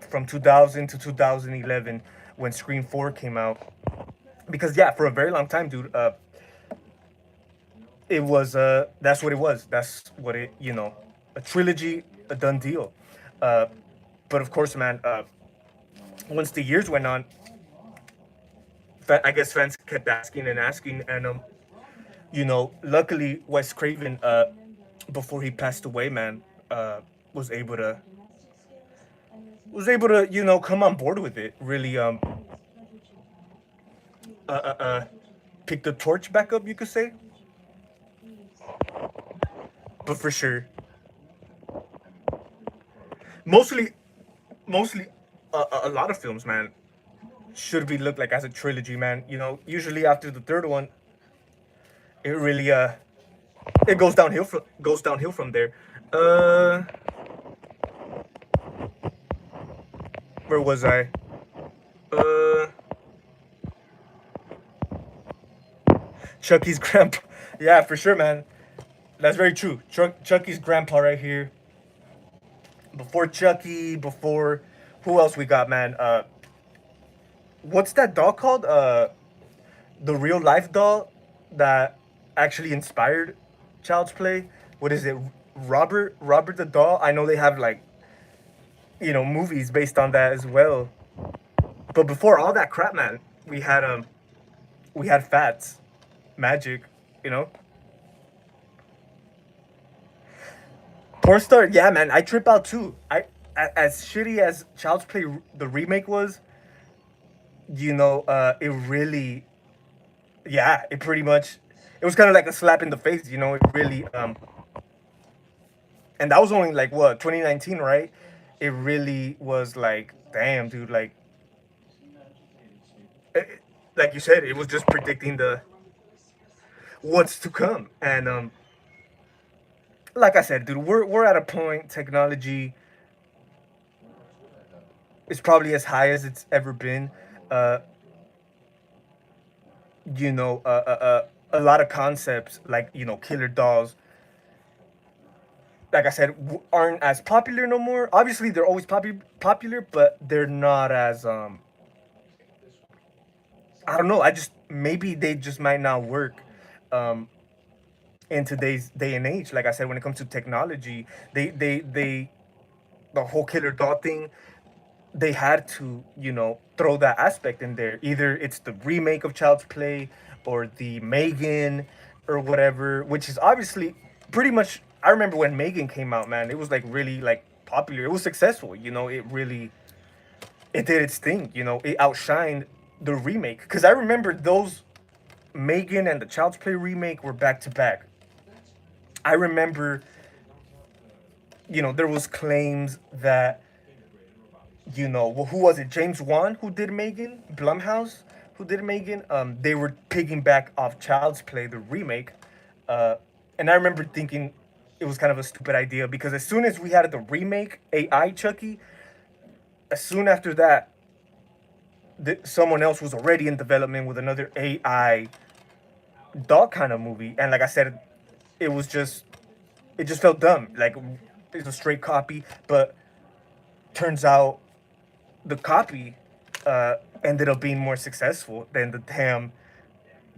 from 2000 to 2011 when Scream 4 came out. Because, yeah, for a very long time, dude, it was, that's what it was. That's what it, a trilogy, a done deal. Uh, but of course, man, once the years went on, I guess fans kept asking and asking, and luckily Wes Craven, before he passed away, man, was able to come on board with it. Really, uh, uh, uh, pick the torch back up, you could say. But for sure, mostly, mostly, a lot of films, man, should be looked like as a trilogy, man. Usually after the third one, it really it goes downhill from there. Uh, where was I? Uh, Chucky's grandpa. Yeah, for sure, man. That's very true. Chucky's grandpa right here. Before Chucky, before who else we got, man? What's that doll called? The real life doll that actually inspired Child's Play. What is it? Robert the doll. I know they have like movies based on that as well. But before all that crap, man, we had Fats, Magic, you know. Porn Star, yeah, man, I trip out too. As shitty as Child's Play the remake was, it really, yeah, it pretty much, it was kind of like a slap in the face. It really, and that was only like what 2019, right? It really was like, damn, dude, like you said, it was just predicting the what's to come, and like I said, dude, we're at a point technology is probably as high as it's ever been. Uh, a lot of concepts like killer dolls, like I said, aren't as popular no more. Obviously, they're always popular, but they're not as I don't know. I just maybe they just might not work um, in today's day and age. Like I said, when it comes to technology, they the whole killer doll thing, they had to throw that aspect in there. Either it's the remake of Child's Play or the Megan or whatever, which is obviously pretty much. I remember when Megan came out, man, it was like really like popular. It was successful. It really it did its thing. It outshined the remake because I remember those Megan and the Child's Play remake were back to back. I remember, there was claims that well, who was it? James Wan who did Megan, Blumhouse who did Megan. They were piggyback off Child's Play, the remake, and I remember thinking it was kind of a stupid idea because as soon as we had the remake AI Chucky, as soon after that, someone else was already in development with another AI dog kind of movie, and like I said, it just felt dumb. Like it's a straight copy, but turns out the copy ended up being more successful than the damn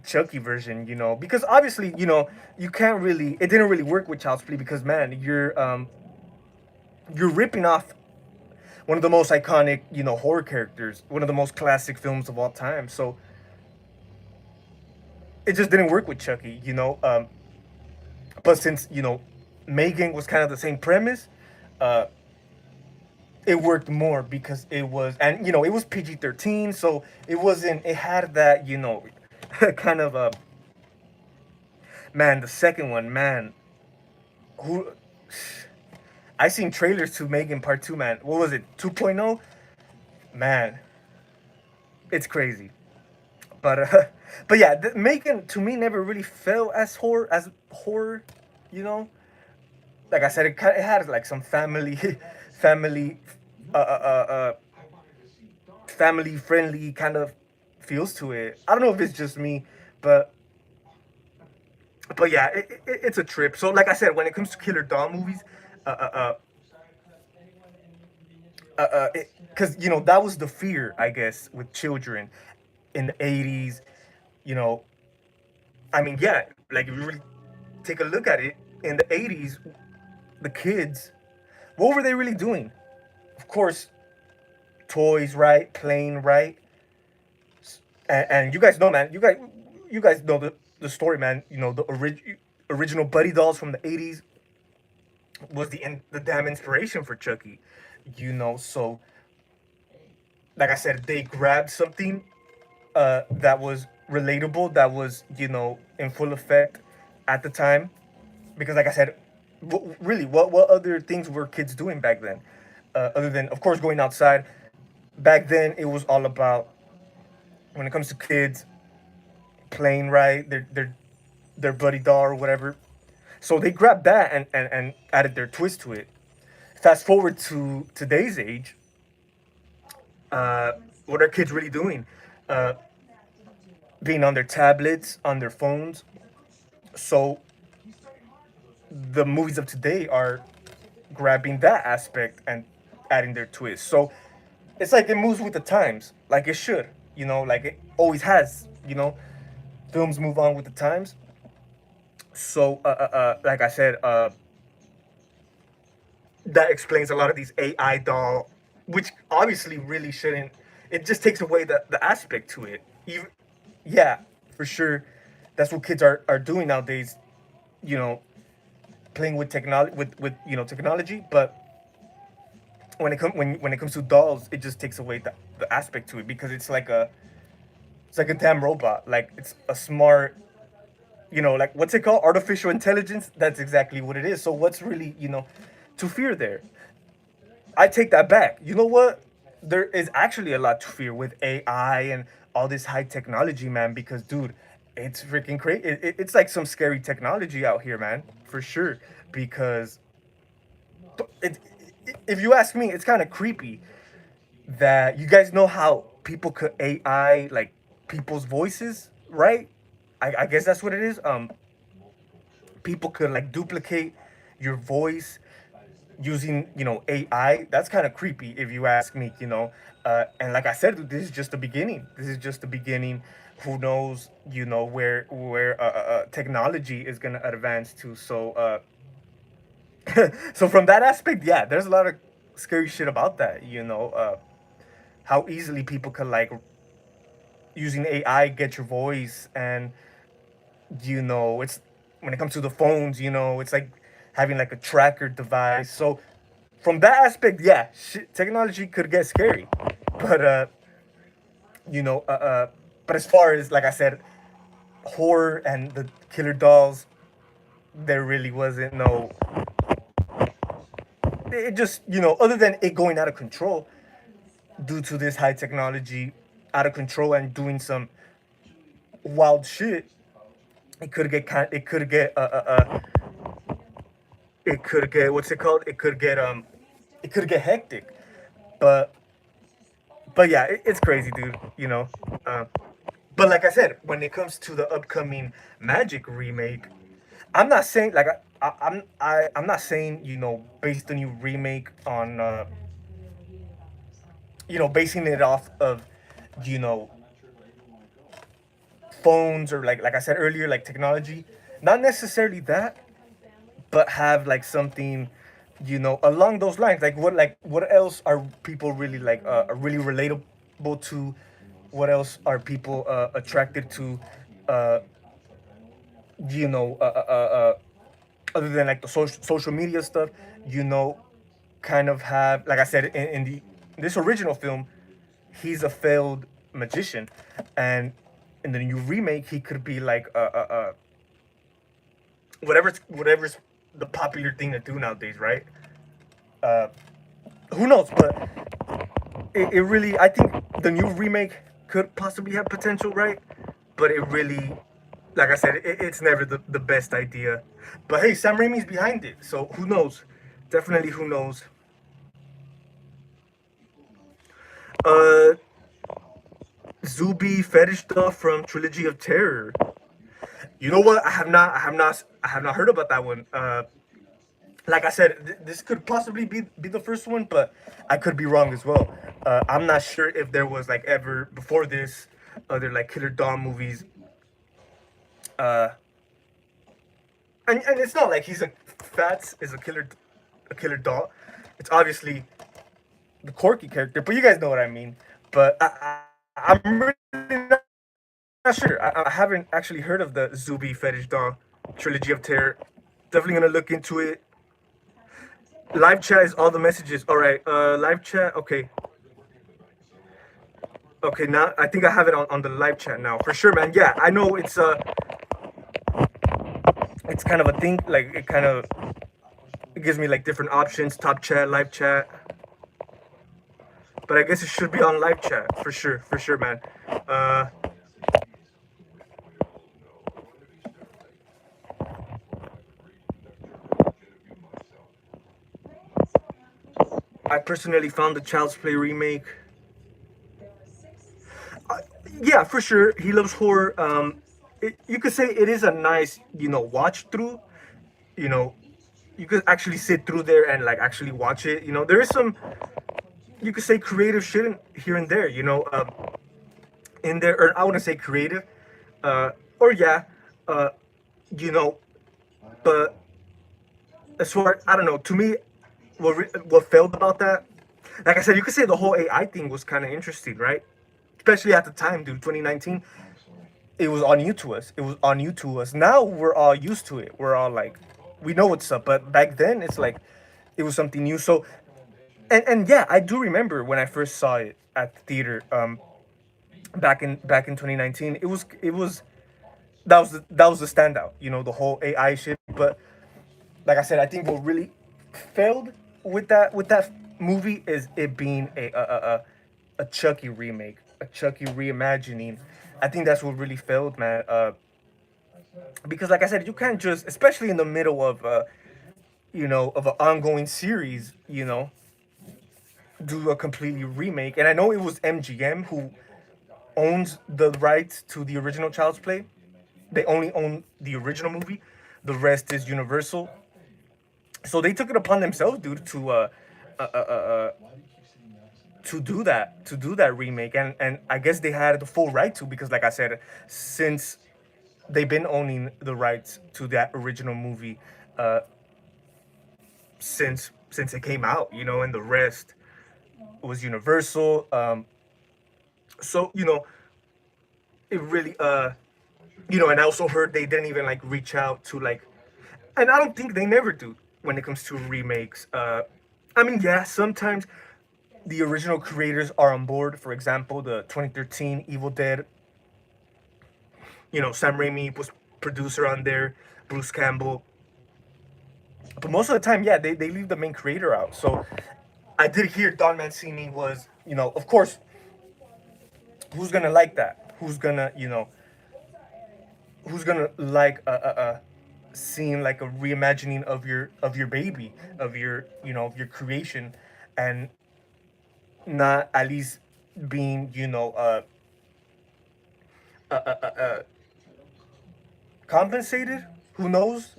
Chucky version, because obviously, you can't really, it didn't really work with Child's Play because man, you're ripping off one of the most iconic, horror characters, one of the most classic films of all time. So it just didn't work with Chucky, you know. But since Megan was kind of the same premise, uh, it worked more because it was, and it was PG-13, so it wasn't. It had that kind of man. The second one, man, who I seen trailers to Megan Part Two, man. What was it, 2.0? Man, it's crazy. But but yeah, Megan to me never really felt as horror, you know. Like I said, it had like some family, uh, uh, uh, uh, family friendly kind of feels to it. I don't know if it's just me, but yeah, it's a trip. So like I said, when it comes to killer doll movies, uh, uh, because that was the fear, I guess, with children in the 80s. You know, I mean, yeah, like if you really take a look at it, in the 80s, the kids, what were they really doing? Of course, toys, right? Playing, right? And you guys know, man. You guys know the story, man. The original Buddy dolls from the 80s was the damn inspiration for Chucky. So like I said, they grabbed something that was relatable, that was in full effect at the time. Because like I said, really, what other things were kids doing back then, other than of course going outside? Back then, it was all about, when it comes to kids, playing, right, their buddy doll or whatever. So they grabbed that and added their twist to it. Fast forward to today's age, uh, what are kids really doing? Uh, Being on their tablets, on their phones. So the movies of today are grabbing that aspect and adding their twist. So it's like it moves with the times, like it should, like it always has. Films move on with the times. So, like I said, that explains a lot of these AI doll, which obviously really shouldn't. It just takes away the aspect to it. Even, yeah, for sure, that's what kids are doing nowadays. You know, playing with technology, with technology. But when it comes to dolls, it just takes away the aspect to it, because it's like a damn robot. Like it's a smart, like what's it called? Artificial intelligence. That's exactly what it is. So what's really, to fear there? I take that back. You know what? There is actually a lot to fear with AI and all this high technology, man. Because, dude, it's freaking crazy. It's like some scary technology out here, man, for sure. Because it, if you ask me, it's kind of creepy that you guys know how people could AI like people's voices, right? I guess that's what it is. People could like duplicate your voice using AI. That's kind of creepy if you ask me. And like I said, this is just the beginning. This is just the beginning. Who knows? Where technology is gonna advance to. So so from that aspect, yeah, there's a lot of scary shit about that. How easily people could like using AI get your voice. And it's, when it comes to the phones, it's like having like a tracker device. So from that aspect, yeah, technology could get scary. But you know, uh, uh, but as far as, like I said, horror and the killer dolls, there really wasn't no. It just, other than it going out of control due to this high technology, out of control and doing some wild shit. It could get it could get, what's it called? It could get hectic. But yeah, it's crazy, dude. Uh, but like I said, when it comes to the upcoming Magic remake, I'm not saying like I'm not saying base the new remake on basing it off of you know phones, or like I said earlier, like technology. Not necessarily that, but have like something along those lines. What else are people really like are really relatable to? What else are people attracted to? you know, other than like the social media stuff, you know, kind of have, like I said, in the this original film, he's a failed magician, and in the new remake, he could be like whatever's the popular thing to do nowadays, right? Uh, who knows? But it really, I think the new remake could possibly have potential, right? But it really, like I said, it's never the best idea. But hey, Sam Raimi's behind it, so who knows? Definitely, who knows? Uh, Zuby Fetish stuff from Trilogy of Terror. You know what? I have not heard about that one. Like I said, this could possibly be the first one, but I could be wrong as well. I'm not sure if there was like ever before this other like Killer Dawn movies. Uh, and it's not like he's a Fats is a killer doll. It's obviously the Corky character, but you guys know what I mean. But I'm really not sure. I haven't actually heard of the Zuby Fetish Doll Trilogy of Terror. Definitely gonna look into it. Live chat is all the messages. All right. Live chat. Okay. Okay. Now I think I have it on the live chat now for sure, man. Yeah, I know it's kind of a thing. Like it gives me like different options: top chat, live chat. But I guess it should be on live chat for sure, man. Uh, I personally found the Child's Play remake. Uh, yeah, for sure. He loves horror. You could say it is a nice, watch through. You know, you could actually sit through there and like actually watch it. There is some, you could say, creative shit here and there. In there, or I wouldn't say creative, or yeah, uh, you know, but as far I don't know. To me, what failed about that, like I said, you could say the whole AI thing was kind of interesting, right? Especially at the time, dude, 2019, it was all new to us. It was all new to us. Now we're all used to it. We're all like, we know what's up. But back then, it's like, it was something new. So, and yeah, I do remember when I first saw it at the theater, back in 2019. It was that was the standout. The whole AI shit. But like I said, I think what really failed with that movie is it being a Chucky remake, a Chucky reimagining. I think that's what really failed, man. Because like I said, you can't just, especially in the middle of of an ongoing series, do a completely remake. And I know it was MGM who owns the rights to the original Child's Play. They only own the original movie. The rest is Universal. So they took it upon themselves, dude, uh, uh, uh, uh, to do that remake, and I guess they had the full right to, because, like I said, since they've been owning the rights to that original movie, uh, since it came out, and the rest was Universal. So it really and I also heard they didn't even like reach out to like, and I don't think they never do when it comes to remakes. I mean, yeah, sometimes the original creators are on board. For example, the 2013 Evil Dead. Sam Raimi was producer on there, Bruce Campbell. But most of the time, yeah, they leave the main creator out. So I did hear Don Mancini was, of course, who's gonna like that? Who's gonna like seeing like a reimagining of your baby, of your creation, and not at least being uh, uh, uh, uh, compensated. Who knows?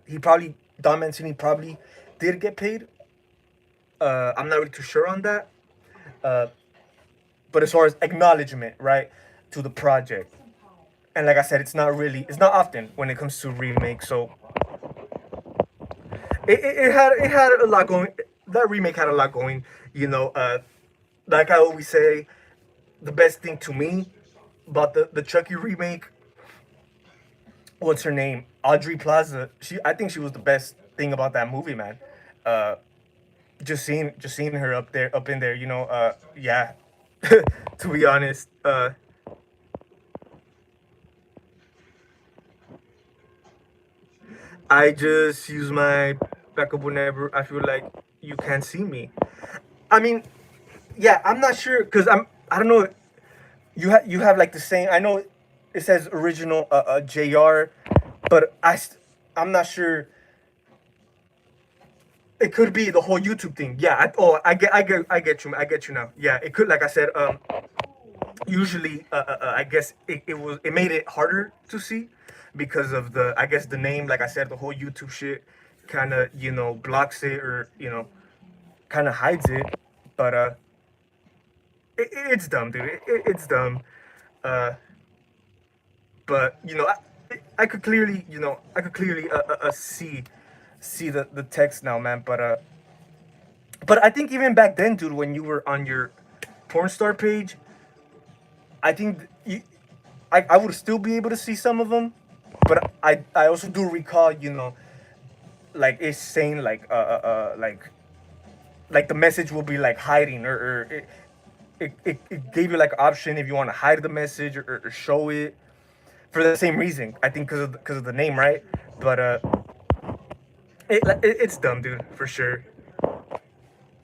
He probably Don Mancini probably did get paid. I'm not really too sure on that. Uh, but as far as acknowledgement, right, to the project, and like I said, it's not often when it comes to remake. So it had a lot going. That remake had a lot going. Like I always say, the best thing to me about the Chucky remake what's her name? Audrey Plaza. I think she was the best thing about that movie, man. Uh, just seeing her up in there, yeah. To be honest, I just use my backup whenever I feel like you can't see me. I mean, yeah, I'm not sure because I don't know. You have like the same. I know it says original JR, but I'm not sure. It could be the whole YouTube thing. Yeah. I get you now. Yeah. It could, like I said. Usually, I guess it made it harder to see because of the, I guess, the name. Like I said, the whole YouTube shit kind of blocks it, or kind of hides it. But it's dumb, dude. It's dumb. Uh, but I could clearly see the text now, man. But I think even back then, dude, when you were on your porn star page, I think I would still be able to see some of them. But I also do recall, like it's saying like the message will be like hiding, or it gave you like an option if you want to hide the message, or show it for the same reason. I think because of the name, right? But it's dumb, dude, for sure.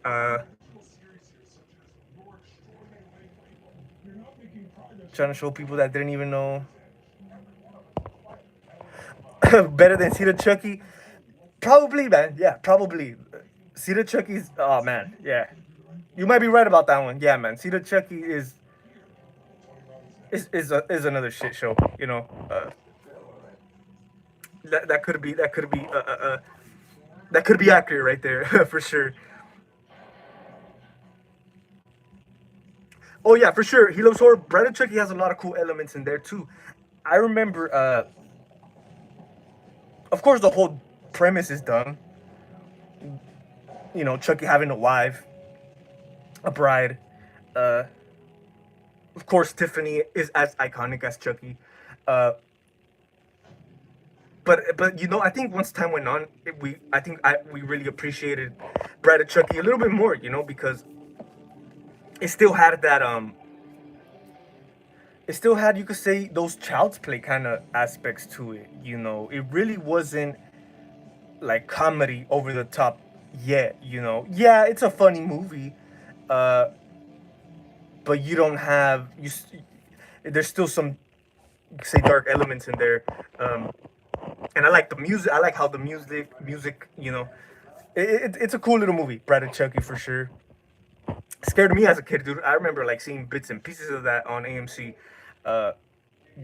Uh, Trying to show people that didn't even know better than Cedar Chucky. Probably, man. Yeah, probably. Cedar Chucky's. Oh man, yeah. You might be right about that one. Yeah, man. Cedar Chucky is another shit show. That could be accurate right there for sure. Oh yeah, for sure. He loves horror. Brandon Chucky has a lot of cool elements in there too. I remember, of course, the whole premise is dumb. Chucky having a wife, a bride. Uh, of course, Tiffany is as iconic as Chucky. Uh, but I think once time went on, we really appreciated Bride of Chucky a little bit more. Because it still had that it still had, you could say, those child's play kind of aspects to it. It really wasn't like comedy over the top yet. Yeah, it's a funny movie, uh, but you don't have there's still some, say, dark elements in there. And I like the music. I like how the music. It's a cool little movie, Bride of Chucky, for sure. Scared me as a kid, dude. I remember like seeing bits and pieces of that on AMC. Uh,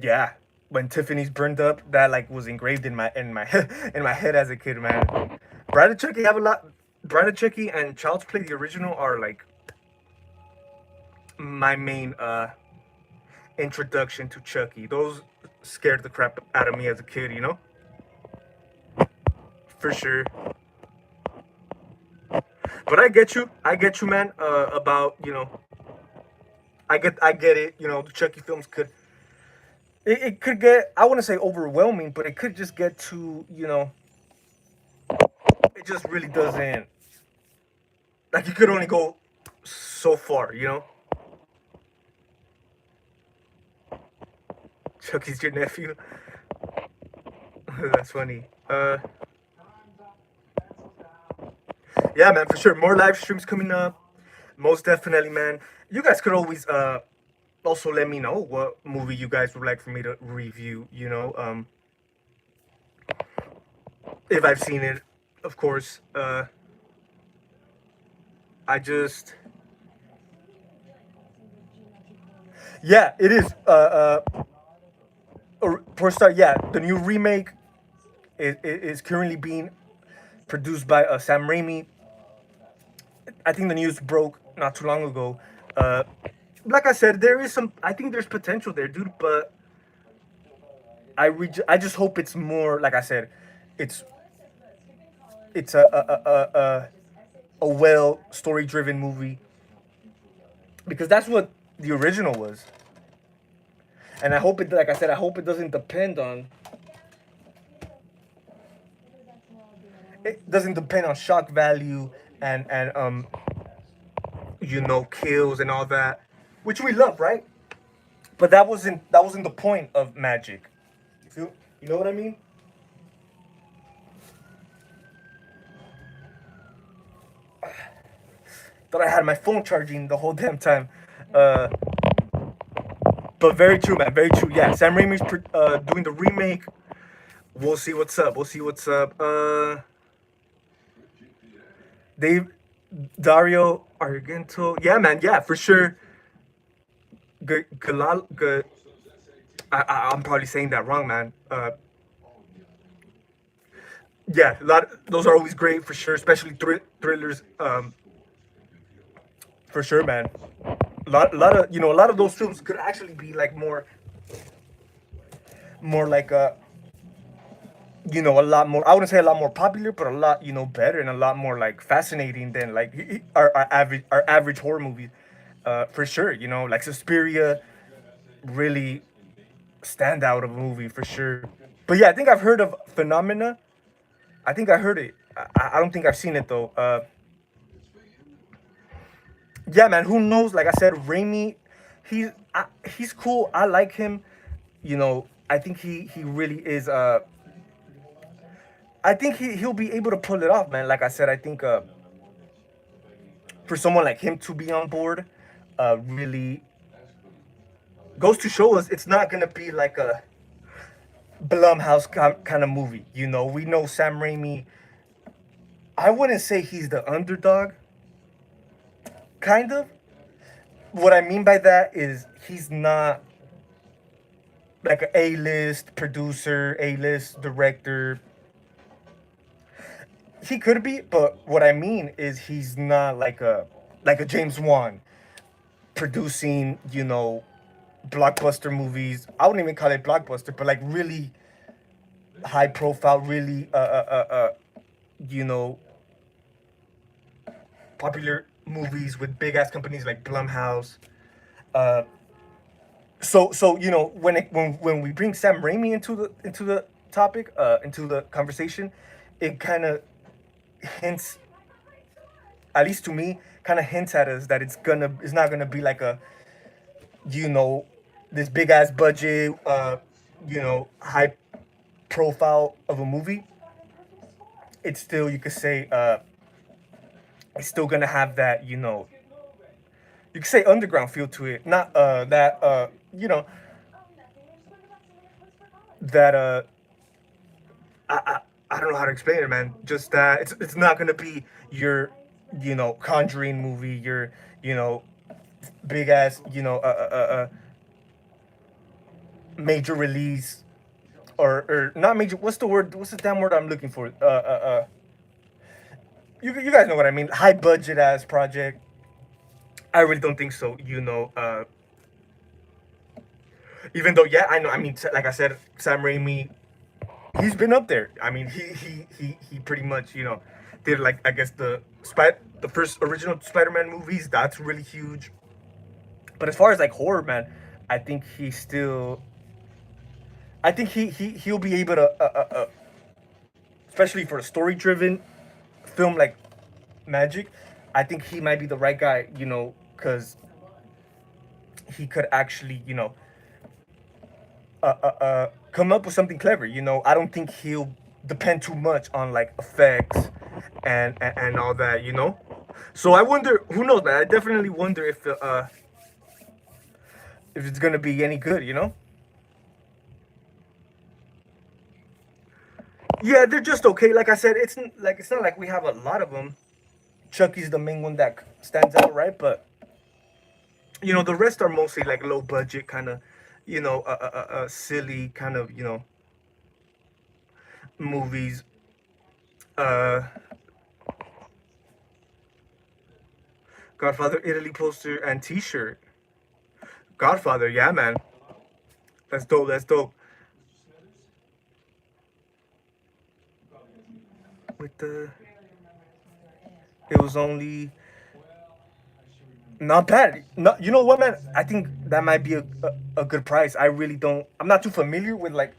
yeah, when Tiffany's burned up, that like was engraved in my in my head as a kid, man. Bride of Chucky have a lot. Bride of Chucky and Child's Play, the original, are like my main introduction to Chucky. Those scared the crap out of me as a kid, for sure. But I get you, man. About I get it. The Chucky films it could get, I wouldn't say overwhelming, but it could just get to it just really doesn't, like, you could only go so far. Chucky's your nephew. That's funny. Yeah, man, for sure. More live streams coming up. Most definitely, man. You guys could always also let me know what movie you guys would like for me to review. If I've seen it, of course. I just, yeah, it is. For a start, yeah, the new remake is currently being produced by Sam Raimi. I think the news broke not too long ago. Uh, like I said, there is some. I think there's potential there, dude. But I just hope it's more. Like I said, it's it's a well story driven movie, because that's what the original was. And I hope it. Like I said, I hope it doesn't depend on it doesn't depend on shock value and kills and all that, which we love, right? But that wasn't the point of Magic. You know what I mean? Thought I had my phone charging the whole damn time. Uh, but very true, man. Very true. Yeah, Sam Raimi's doing the remake. We'll see what's up. We'll see what's up. Dave Dario Argento. Yeah, man. Yeah, for sure. Galal. I'm probably saying that wrong, man. Yeah, a lot. Those are always great for sure, especially thrillers. For sure, man. A lot of a lot of those films could actually be like more like a lot more. I wouldn't say a lot more popular, but a lot better and a lot more like fascinating than like our average horror movies. For sure, like Suspiria really stand out of a movie for sure. But yeah, I think I've heard of Phenomena. I think I heard it. I don't think I've seen it though. Yeah, man. Who knows? Like I said, Raimi, he's cool. I like him. I think he really is. I think he'll be able to pull it off, man. Like I said, I think for someone like him to be on board, really goes to show us it's not gonna be like a Blumhouse kind of movie. We know Sam Raimi. I wouldn't say he's the underdog. Kind of. What I mean by that is he's not like an A-list producer, A-list director. He could be, but what I mean is he's not like a James Wan producing, blockbuster movies. I wouldn't even call it blockbuster, but like really high profile, really you know, popular movies with big ass companies like Blumhouse. Uh, so when we bring Sam Raimi into the topic, into the conversation, it kind of hints, at least to me, kind of hints at us that it's not gonna be like a you know this big ass budget, high profile of a movie. It's still, you could say, it's still gonna have that, you could say, underground feel to it. Not that that I, I I don't know how to explain it, man. Just that it's not gonna be your Conjuring movie, your you know big ass major release, or not major. What's the word? What's the damn word I'm looking for? You guys know what I mean. High budget ass project. I really don't think so. Even though, yeah, I know. I mean, like I said, Sam Raimi, he's been up there. I mean, he pretty much did, like, I guess the first original Spider-Man movies. That's really huge. But as far as like horror, man, I think he's still. I think he'll be able to, especially for a story-driven film like Magic. I think he might be the right guy, because he could actually, come up with something clever. I don't think he'll depend too much on like effects and all that. So I wonder, who knows, man? I definitely wonder if it's gonna be any good. Yeah, they're just okay. Like I said, it's not like we have a lot of them. Chucky's the main one that stands out, right? But the rest are mostly like low budget kind of, silly kind of, movies. Uh, Godfather Italy poster and T-shirt. Godfather, yeah, man, that's dope. That's dope. With it was only not bad. No, you know what, man? I think that might be a good price. I really don't. I'm not too familiar with, like,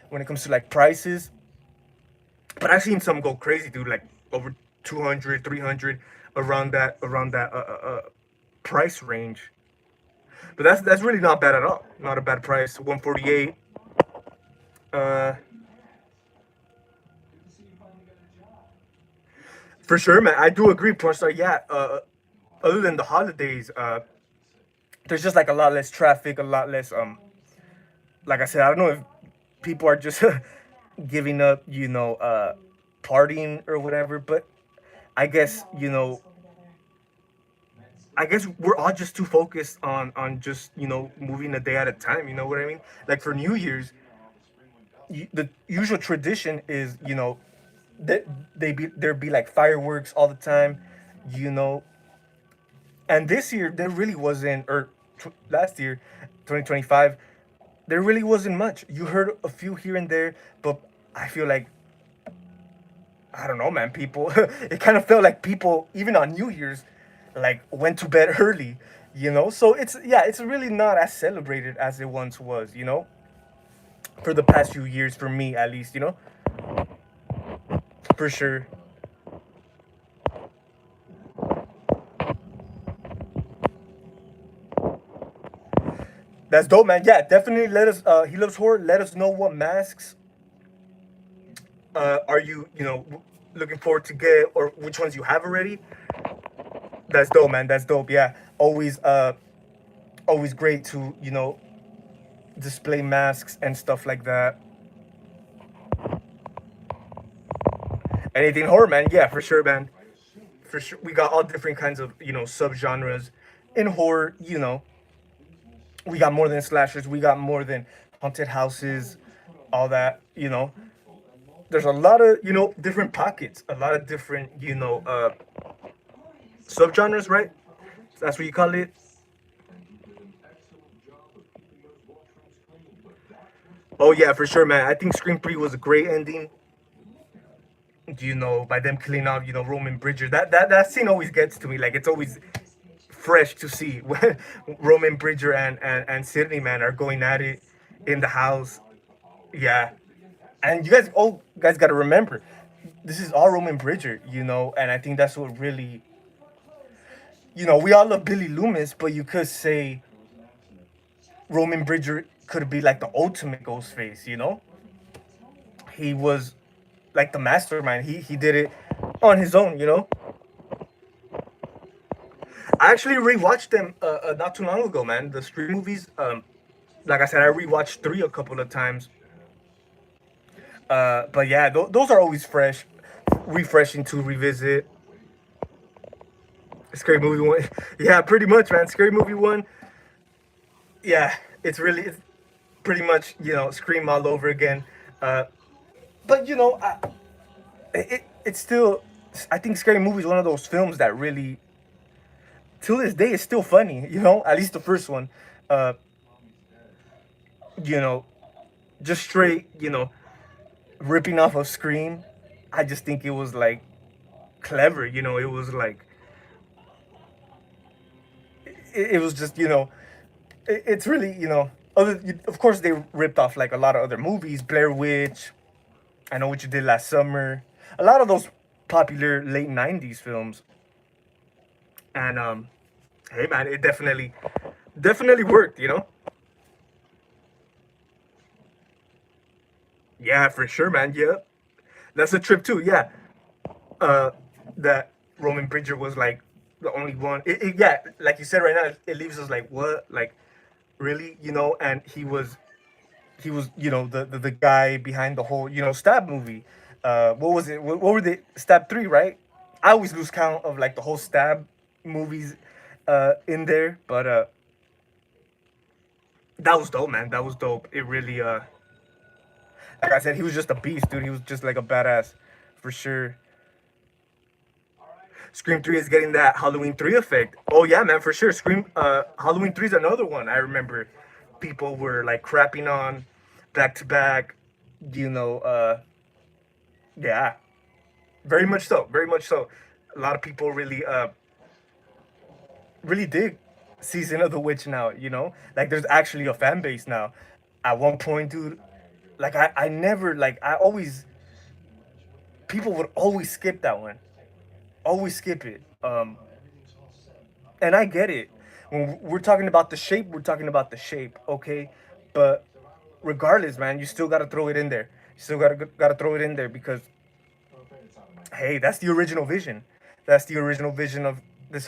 when it comes to like prices But I've seen some go crazy, dude, like over 200, 300, around that price range. But that's really not bad at all. Not a bad price. 148. Uh, for sure, man. I do agree, Pornstar. Yeah. Other than the holidays, there's just like a lot less traffic, a lot less. Like I said, I don't know if people are just giving up, partying or whatever. But I guess I guess we're all just too focused on just moving a day at a time. You know what I mean? Like for New Year's, the usual tradition is that there'd be like fireworks all the time, you know. And this year there really wasn't, or last year, 2025, there really wasn't much. You heard a few here and there, but I feel like I don't know, man. People, it kind of felt like people, even on New Year's, like went to bed early, So it's really not as celebrated as it once was, for the past few years, for me at least, for sure. That's dope, man. Yeah, definitely. Let us. He loves horror. Let us know what masks are you, looking forward to get, or which ones you have already. That's dope, man. That's dope. Yeah, always great to display masks and stuff like that. Anything horror, man. Yeah, for sure, man. For sure, we got all different kinds of subgenres in horror. We got more than slashers. We got more than haunted houses, all that. There's a lot of different pockets, a lot of different subgenres, right? That's what you call it. Oh yeah, for sure, man. I think Scream 3 was a great ending. By them killing off Roman Bridger. That scene always gets to me. Like it's always fresh to see when Roman Bridger and Sydney, man, are going at it in the house. Yeah, and you guys got to remember, this is all Roman Bridger, and I think that's what really, we all love Billy Loomis, but you could say Roman Bridger could be like the ultimate Ghostface. He was like the mastermind. He did it on his own. I actually rewatched them not too long ago, man. The Scream movies. Like I said, I rewatched three a couple of times. But yeah, those are always fresh, refreshing to revisit. Scary Movie one, yeah, pretty much, man. Scary Movie one, yeah, it's pretty much Scream all over again. Uh, but it's still, I think Scary Movie is one of those films that really, till this day, is still funny. At least the first one. Uh, you know, just straight, ripping off of Scream. I just think it was like clever. It was like it was just it's really other, of course they ripped off like a lot of other movies, Blair Witch, I Know What You Did Last Summer, a lot of those popular late 90s films. And hey man, it definitely worked. Yeah, for sure, man. Yeah, that's a trip too. Yeah, uh that Roman Bridger was like the only one. Yeah, like you said right now, it leaves us like, what, like, really, and he was the guy behind the whole stab movie. What was it? What were the stab 3, right? I always lose count of like the whole stab movies in there, but that was dope, man. That was dope. It really like I said, he was just a beast, dude. He was just like a badass, for sure. Scream 3 is getting that Halloween 3 effect. Oh yeah, man, for sure. Halloween 3 is another one. I remember people were like crapping on back to back, you know, yeah. Very much so. Very much so. A lot of people really dig Season of the Witch now. Like there's actually a fan base now. At one point, dude, like I never, like I always people would always skip that one, always skip it. And I get it. When we're talking about the shape, we're talking about the shape, okay? But regardless, man, you still gotta throw it in there. You still gotta throw it in there because hey, that's the original vision. That's the original vision of this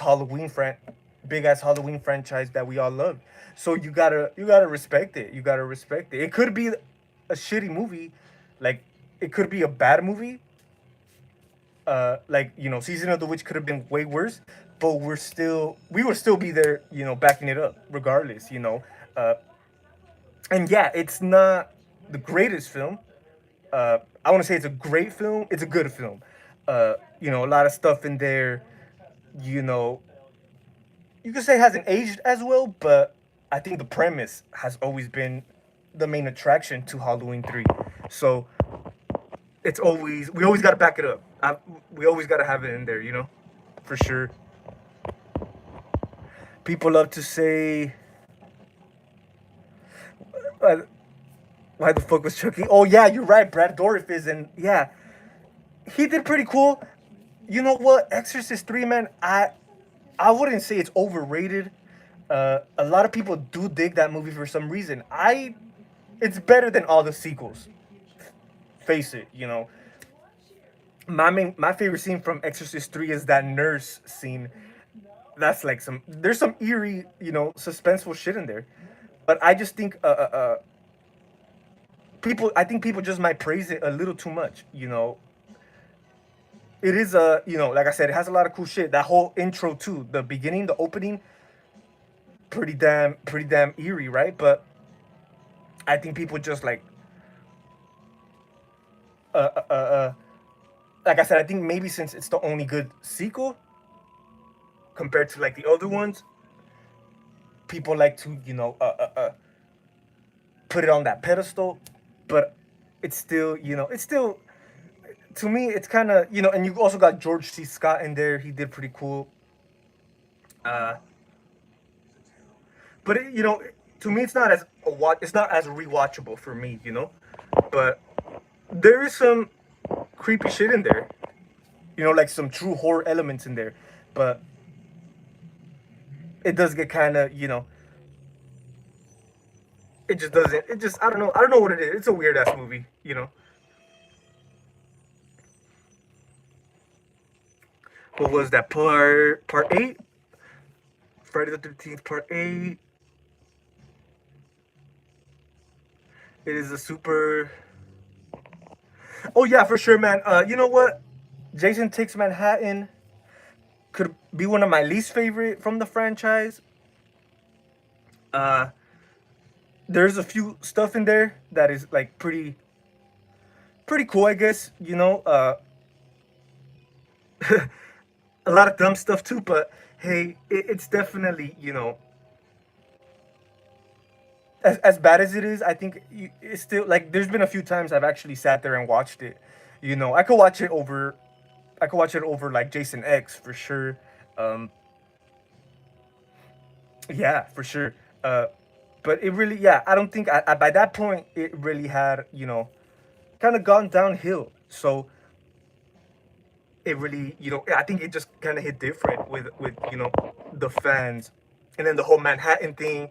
big ass Halloween franchise that we all love. So you gotta respect it. You gotta respect it. It could be a shitty movie, like it could be a bad movie. Like Season of the Witch could have been way worse, but we would still be there, backing it up regardless. Uh, and yeah, it's not the greatest film. I want to say it's a great film. It's a good film. A lot of stuff in there. You know, you could say hasn't aged as well, but I think the premise has always been the main attraction to Halloween 3. So we always got to back it up. We always got to have it in there, for sure. People love to say, uh, why the fuck was Chucky? Oh yeah, you're right. Brad Dourif is, and yeah, he did pretty cool. You know what? Exorcist 3, man. I wouldn't say it's overrated. A lot of people do dig that movie for some reason. It's better than all the sequels. Face it. My favorite scene from Exorcist 3 is that nurse scene. That's like there's some eerie, suspenseful shit in there. But I just think I think people just might praise it a little too much. It is like I said, it has a lot of cool shit. That whole intro too, the beginning, the opening, pretty damn eerie, right? But I think people just uh, uh, uh, like I said, I think maybe since it's the only good sequel compared to like the other ones, people like to put it on that pedestal. But it's still to me, it's kind of and you also got George C. Scott in there. He did pretty cool. Uh, but to me, it's not as rewatchable for me. But there is some creepy shit in there. Like some true horror elements in there. But it does get kind of it just doesn't. It just I don't know what it is. It's a weird ass movie. What was that part 8? Friday the 13th part 8. It is a super. Oh yeah, for sure, man. You know what? Jason Takes Manhattan could be one of my least favorite from the franchise. Uh, there's a few stuff in there that is like pretty cool, I guess. A lot of dumb stuff too, but hey, it's definitely as bad as it is. I think it's still like there's been a few times I've actually sat there and watched it. I could watch it over. I could watch it over like Jason X for sure. Um, yeah, for sure. But it really, yeah, I don't think by that point it really had kind of gone downhill. So it really, I think it just kind of hit different with the fans, and then the whole Manhattan thing.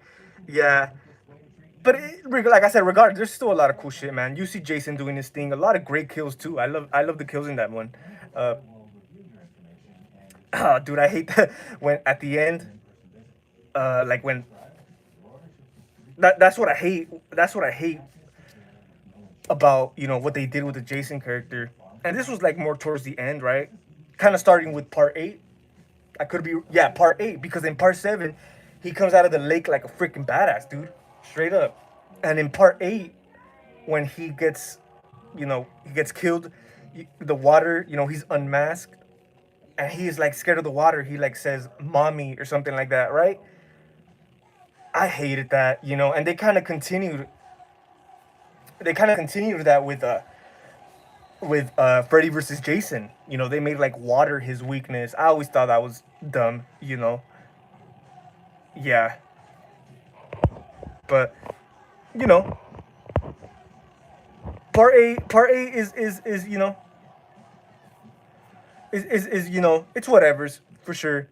Yeah, but like I said, regardless, there's still a lot of cool shit, man. You see Jason doing his thing, a lot of great kills too. I love the kills in that one. Uh, dude, I hate that when at the end, like when that's what I hate. That's what I hate about what they did with the Jason character. And this was like more towards the end, right? Kind of starting with part 8. I could be, yeah, part 8, because in part 7 he comes out of the lake like a freaking badass, dude, straight up. And in part 8, when he gets killed, the water, he's unmasked, and he's like scared of the water. He like says "mommy" or something like that, right? I hated that, and they kind of continued that with Freddy versus Jason. They made like water his weakness. I always thought that was dumb. Yeah, but you know, part 8 is is it's whatever's for sure.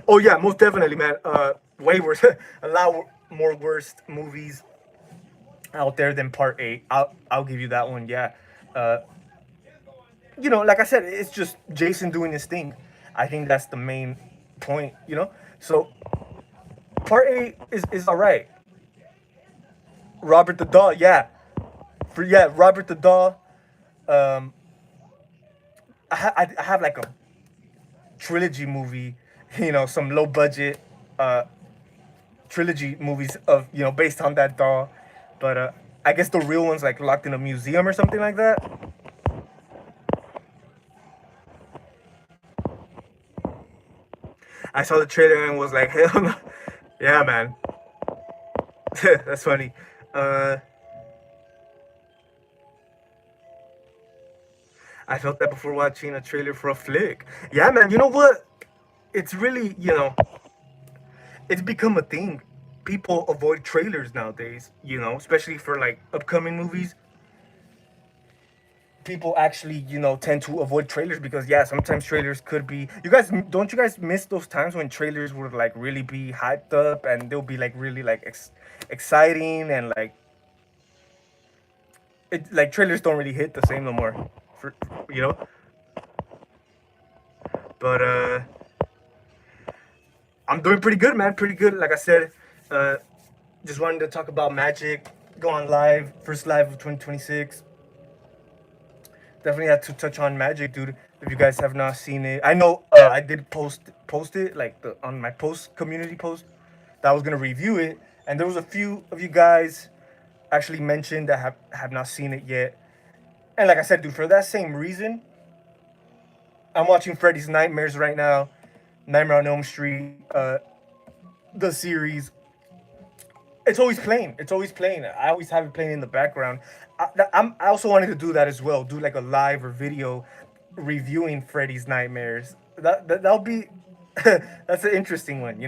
Oh yeah, most definitely, man. Way worse, a lot more worst movies out there than Part Eight. I'll give you that one. Yeah, uh, like I said, it's just Jason doing his thing. I think that's the main point. So Part Eight is all right. Robert the Doll, yeah, Robert the Doll. Um, I have like a trilogy movie, some low budget uh trilogy movies of based on that doll, but I guess the real one's like locked in a museum or something like that. I saw the trailer and was like, hell no. Yeah, man. That's funny. Uh, I felt that before watching a trailer for a flick. Yeah, man. You know what? It's really, it's become a thing. People avoid trailers nowadays, especially for like upcoming movies. People actually, tend to avoid trailers because yeah, sometimes trailers could be. Don't you guys miss those times when trailers would like really be hyped up and they'll be like really like exciting and like trailers don't really hit the same no more. For you know, but I'm doing pretty good, man. Pretty good. Like I said, uh, just wanted to talk about Magic. Go on live, first live of 2026. Definitely had to touch on Magic, dude. If you guys have not seen it, I know I did post it like on my post community post that I was gonna review it, and there was a few of you guys actually mentioned that have not seen it yet. And like I said, dude, for that same reason, I'm watching Freddy's Nightmares right now, Nightmare on Elm Street, the series. It's always playing. It's always playing. I always have it playing in the background. I also wanted to do that as well. Do like a live or video reviewing Freddy's Nightmares. That'll be that's an interesting one,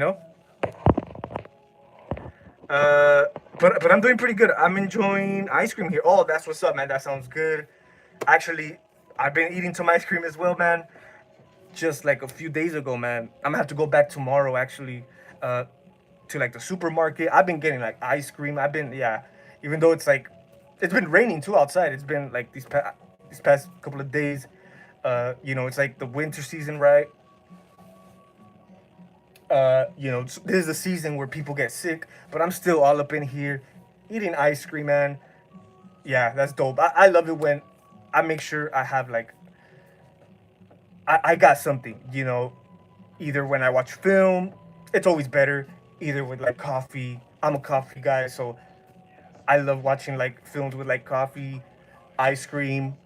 Uh, but I'm doing pretty good. I'm enjoying ice cream here. Oh, that's what's up, man. That sounds good. Actually, I've been eating some ice cream as well, man. Just like a few days ago, man. I'm gonna have to go back tomorrow actually, uh, to like the supermarket. I've been getting like ice cream. Yeah, even though it's been raining too outside. It's been like these past couple of days. It's like the winter season, right? This is the season where people get sick, but I'm still all up in here eating ice cream, man. Yeah, that's dope. I love it when I make sure I have like I got something, either when I watch film, it's always better, either with like coffee. I'm a coffee guy, so I love watching like films with like coffee, ice cream.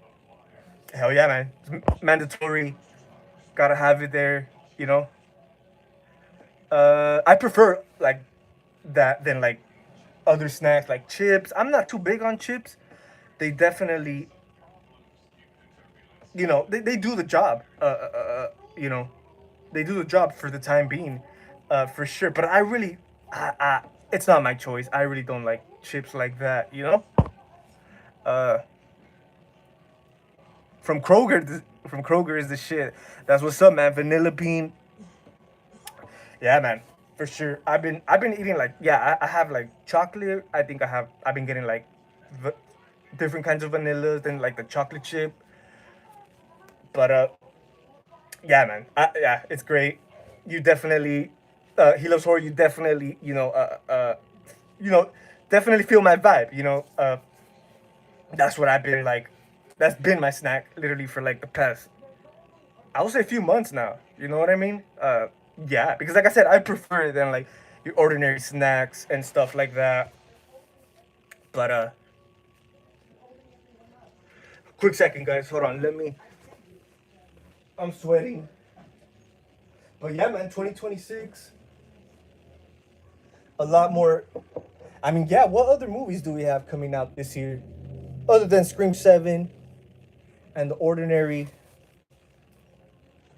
Hell yeah, man. It's mandatory. Gotta have it there, you know? I prefer like that than like other snacks like chips. I'm not too big on chips. They definitely, they do the job. You know, they do the job for the time being, for sure. But it's not my choice. I really don't like chips like that. Uh, from Kroger is the shit. That's what's up, man. Vanilla bean. Yeah, man, for sure. I've been eating like I have like chocolate. I've been getting like v- different kinds of vanillas than like the chocolate chip. But yeah, man. Yeah, it's great. You definitely, he loves horror. You definitely, you know, definitely feel my vibe. That's what I've been like. That's been my snack literally for like the past, I would say, a few months now. You know what I mean? Yeah, because like I said, I prefer it than like your ordinary snacks and stuff like that. But quick second, guys. Hold on. I'm sweating. But yeah, man. 2026. A lot more. I mean, yeah. What other movies do we have coming out this year, other than Scream 7 and The Ordinary?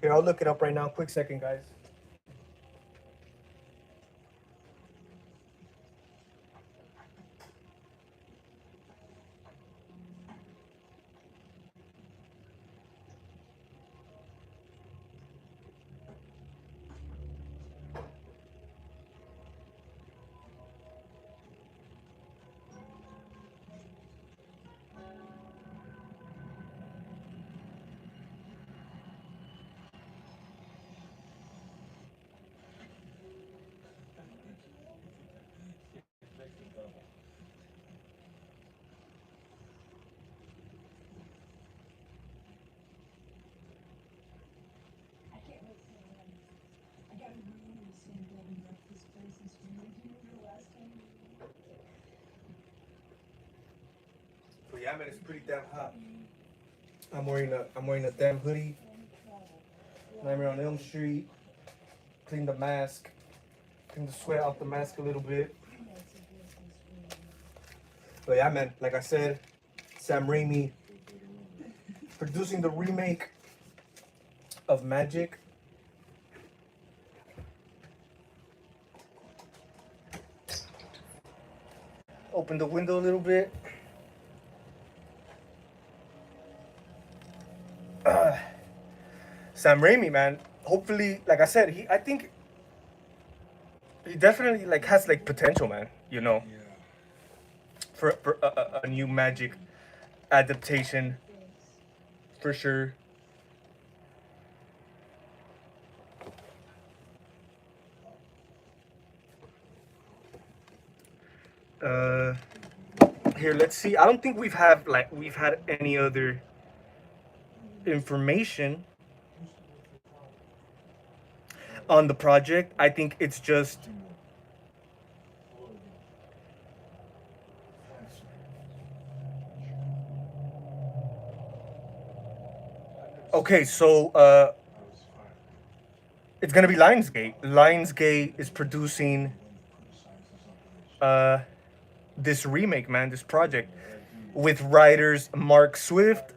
Here, I'll look it up right now. Quick second, guys. man, it's pretty damn hot. I'm wearing a damn hoodie. Nightmare on Elm Street. Clean the mask. Clean the sweat off the mask a little bit. But yeah, man, like I said, Sam Raimi producing the remake of Magic. Open the window a little bit. Sam Raimi, man. Hopefully, like I said, I think he definitely like has like potential, man. You know, for a new Magic adaptation, for sure. Uh, Here, let's see. I don't think we've had any other information on the project. I think it's just okay. So it's gonna be Lionsgate. Lionsgate is producing uh this remake, man, this project with writers Mark Swift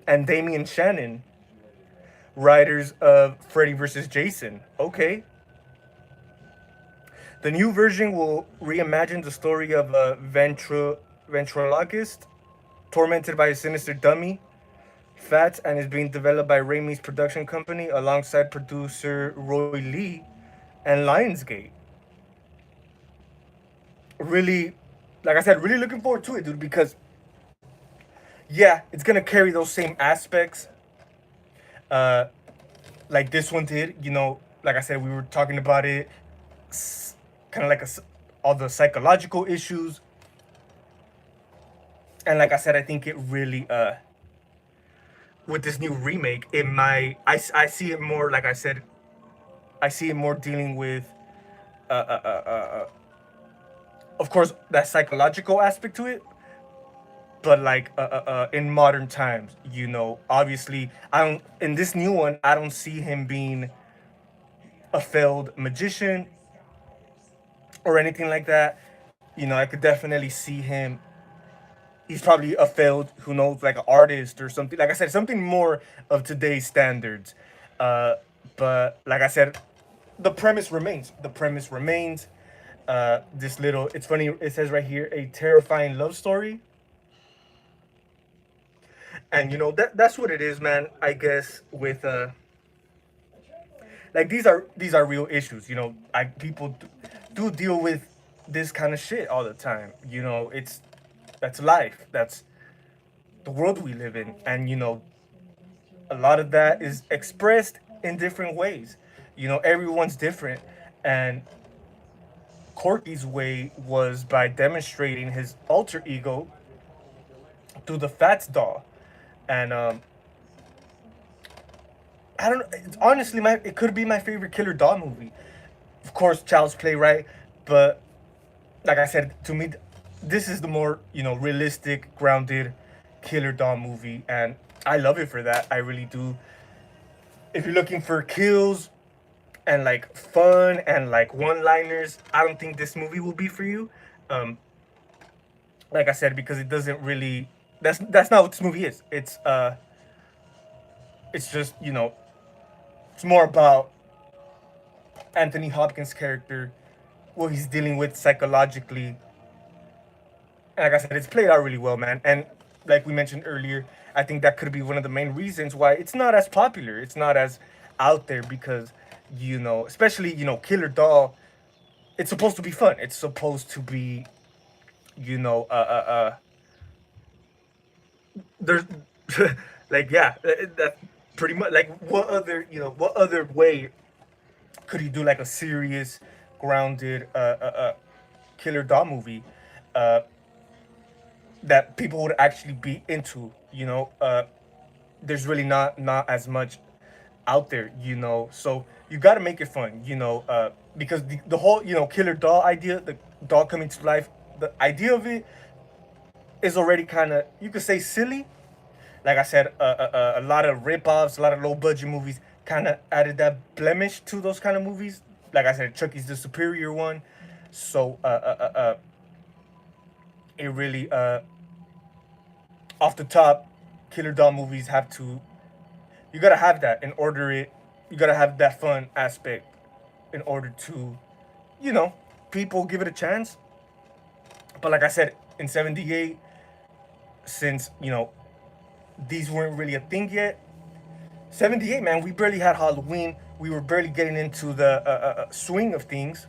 and Damian Shannon, writers of Freddy vs. Jason. Okay. The new version will reimagine the story of a ventriloquist tormented by a sinister dummy, Fats, and is being developed by Raimi's production company alongside producer Roy Lee and Lionsgate. Really, like I said, really looking forward to it, dude, because yeah, it's gonna carry those same aspects, uh, like this one did. You know, like I said, we were talking about it, kind of like all the psychological issues, and like I said, I think it really, with this new remake, it might. I see it more, like I said, I see it more dealing with, uh, uh, uh, uh, of course, that psychological aspect to it, but like in modern times, you know, obviously I don't, in this new one I don't see him being a failed magician or anything like that. You know, I could definitely see him, he's probably a failed, who knows, like an artist or something, like I said, something more of today's standards. uh but like I said, the premise remains. This little, it's funny, it says right here, a terrifying love story. And you know, that's what it is, man. I guess with like these are real issues. You know, people do deal with this kind of shit all the time. You know, that's life. That's the world we live in, and you know, a lot of that is expressed in different ways. You know, everyone's different, and Corky's way was by demonstrating his alter ego through the Fats doll. And I don't know. It's honestly, it could be my favorite Killer Doll movie. Of course, Child's Play, right? But like I said, to me, this is the more, you know, realistic, grounded Killer Doll movie, and I love it for that. I really do. If you're looking for kills and like fun and like one-liners, I don't think this movie will be for you. Um, like I said, because it doesn't really. That's not what this movie is. It's just, you know, it's more about Anthony Hopkins' character, what he's dealing with psychologically. And like I said, it's played out really well, man. And like we mentioned earlier, I think that could be one of the main reasons why it's not as popular. It's not as out there because, you know, especially, you know, Killer Doll, it's supposed to be fun. It's supposed to be, you know, there's like, yeah, that pretty much, like, what other way could you do like a serious, grounded Killer Doll movie uh that people would actually be into, you know? There's really not as much out there, you know. So you got to make it fun, you know, because the whole, you know, Killer Doll idea, the doll coming to life, the idea of it, is already kind of, you could say, silly. Like I said, a lot of rip-offs, a lot of low-budget movies kind of added that blemish to those kind of movies. Like I said, Chucky's the superior one, so it really off the top, Killer Doll movies have to. You gotta have that in order it. You gotta have that fun aspect in order to, you know, people give it a chance. But like I said, in '78, since these weren't really a thing yet, '78, man, we barely had Halloween. We were barely getting into the swing of things.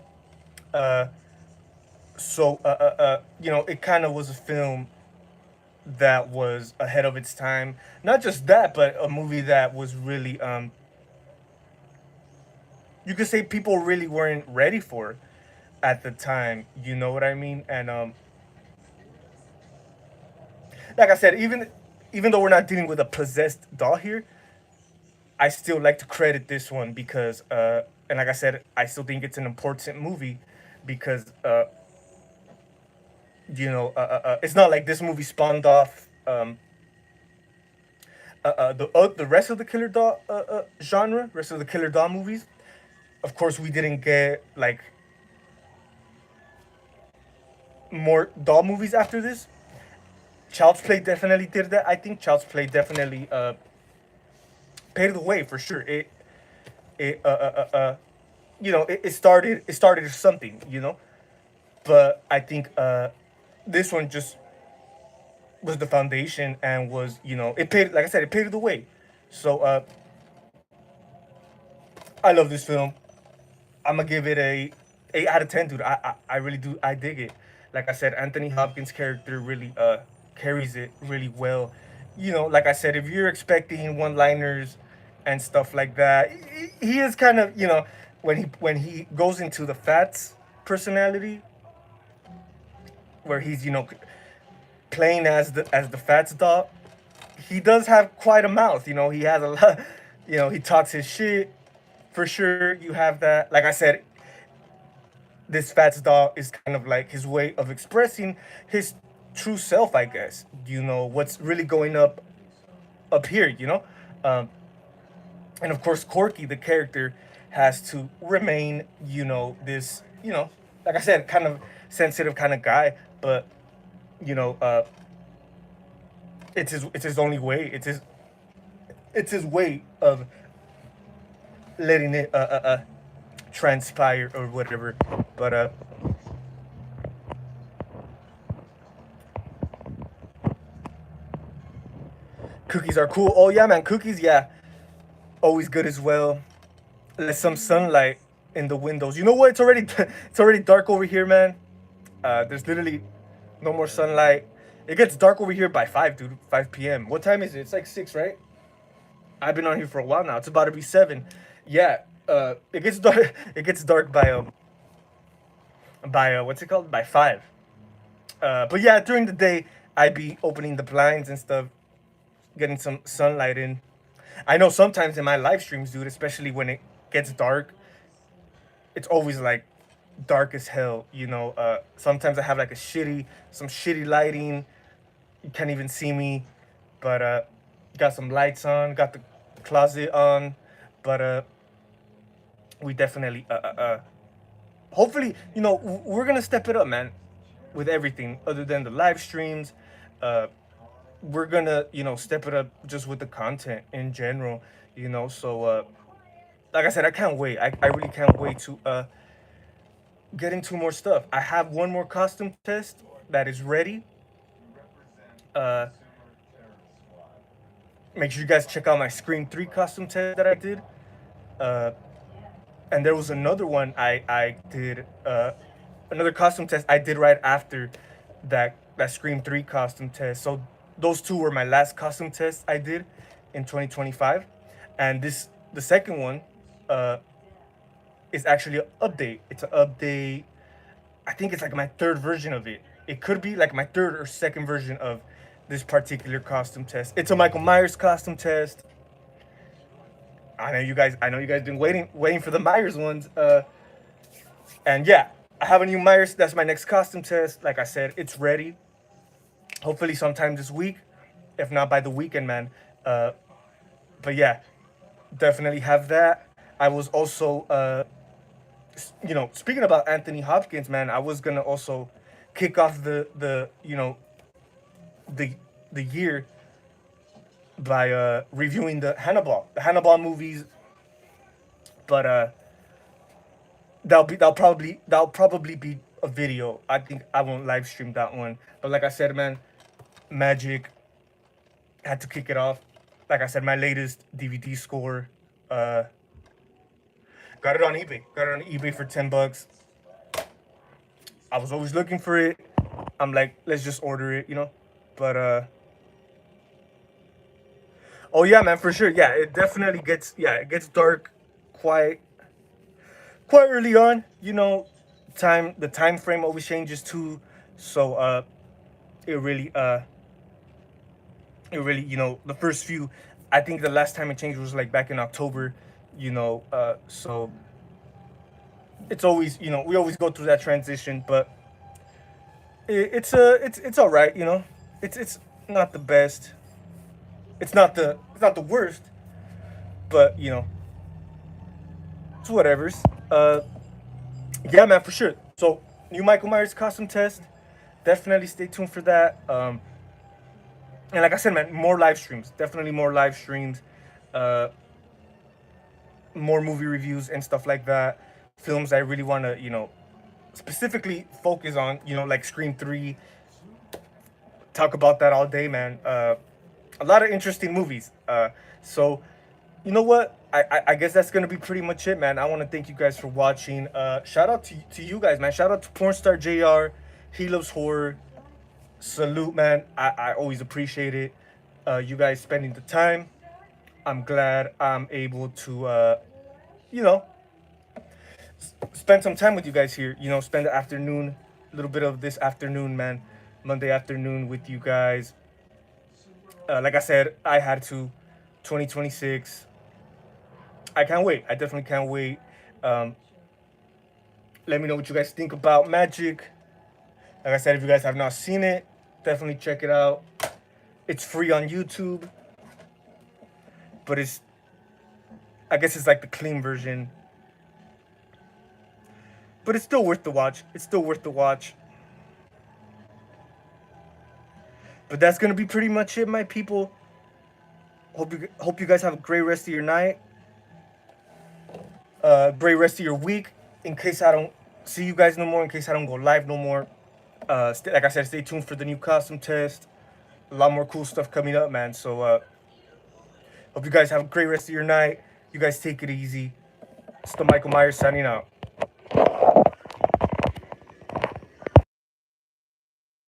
Uh, it kind of was a film that was ahead of its time. Not just that, but a movie that was really, you could say people really weren't ready for at the time. You know what I mean? And like I said, even though we're not dealing with a possessed doll here, I still like to credit this one because, and like I said, I still think it's an important movie because, it's not like this movie spawned off the rest of the killer doll genre, rest of the killer doll movies. Of course, we didn't get like more doll movies after this. Child's Play definitely did that. I think Child's Play definitely paved the way for sure. It it started something, but I think this one just was the foundation and was, it paid, like I said, it paved the way. So I love this film. I'm gonna give it a 8 out of 10, dude. I really do. I dig it. Like I said, Anthony Hopkins' character really carries it really well. Like I said, if you're expecting one-liners and stuff like that, he is kind of, when he goes into the Fats personality, where he's, playing as the Fats doll, he does have quite a mouth. He has a lot. He talks his shit. For sure, you have that. Like I said, this Fats doll is kind of like his way of expressing his true self, I guess. What's really going up here. And of course, Corky, the character, has to remain, this, like I said, kind of sensitive kind of guy, but you know, uh, it's his only way. It's his way of letting it transpire or whatever. But cookies are cool. Oh yeah, man, cookies, yeah, always good as well. Let some sunlight in the windows. You know what? It's already dark over here, man. There's literally no more sunlight. It gets dark over here by 5, dude. 5 p.m. What time is it? It's like 6, right? I've been on here for a while now. It's about to be 7. Yeah. It gets dark. It gets dark by what's it called? By 5. But yeah, during the day, I'd be opening the blinds and stuff, getting some sunlight in. I know sometimes in my live streams, dude, especially when it gets dark, it's always like dark as hell. Sometimes I have like some shitty lighting. You can't even see me, but got some lights on, got the closet on, but we definitely hopefully, we're gonna step it up, man, with everything other than the live streams. Uh, we're gonna, step it up just with the content in general. So like I said, I can't wait. I really can't wait to get into more stuff. I have one more costume test that is ready. Uh, Make sure you guys check out my Scream 3 costume test that I did. Uh, and there was another one I did, another costume test I did right after that Scream 3 costume test. So those two were my last costume tests I did in 2025. And the second one, uh, is actually an update. It's an update. I think it's like my third version of it. It could be like my third or second version of this particular costume test. It's a Michael Myers costume test. I know you guys been waiting for the Myers ones. And yeah, I have a new Myers. That's my next costume test. Like I said, it's ready. Hopefully sometime this week, if not by the weekend, man. Uh, but yeah, definitely have that. I was also, speaking about Anthony Hopkins, man, I was gonna also kick off the the year by reviewing the Hannibal movies, but that'll probably be a video. I think I won't live stream that one. But like I said, man, Magic had to kick it off. Like I said, my latest DVD score. Uh, got it on eBay. Got it on eBay for $10. I was always looking for it. I'm like, let's just order it. But oh yeah, man, for sure. Yeah, it definitely it gets dark quite quite early on. The time frame always changes too. So it really the first few, I think the last time it changed was like back in October. So it's always, we always go through that transition, but it's all right. It's not the best. It's not the worst, but it's whatever's. Yeah, man, for sure. So new Michael Myers costume test. Definitely stay tuned for that. And like I said, man, more live streams. Definitely more live streams. Uh, more movie reviews and stuff like that. Films I really want to, specifically focus on. Like Scream 3. Talk about that all day, man. A lot of interesting movies. So, you know what? I guess that's gonna be pretty much it, man. I want to thank you guys for watching. Shout out to you guys, man. Shout out to Pornstar Jr. He loves horror. Salute, man. I always appreciate it. You guys spending the time. I'm glad I'm able to, you know, spend some time with you guys here. Spend the afternoon, a little bit of this afternoon, man. Monday afternoon with you guys. Like I said, I had to. 2026. I can't wait. I definitely can't wait. Um, Let me know what you guys think about Magic. Like I said, if you guys have not seen it, definitely check it out. It's free on YouTube, but I guess it's like the clean version. But it's still worth the watch. It's still worth the watch. But that's gonna be pretty much it, my people. Hope you guys have a great rest of your night. Great rest of your week. In case I don't see you guys no more, in case I don't go live no more. Like I said, stay tuned for the new costume test. A lot more cool stuff coming up, man. So hope you guys have a great rest of your night. You guys take it easy. It's the Michael Myers signing out.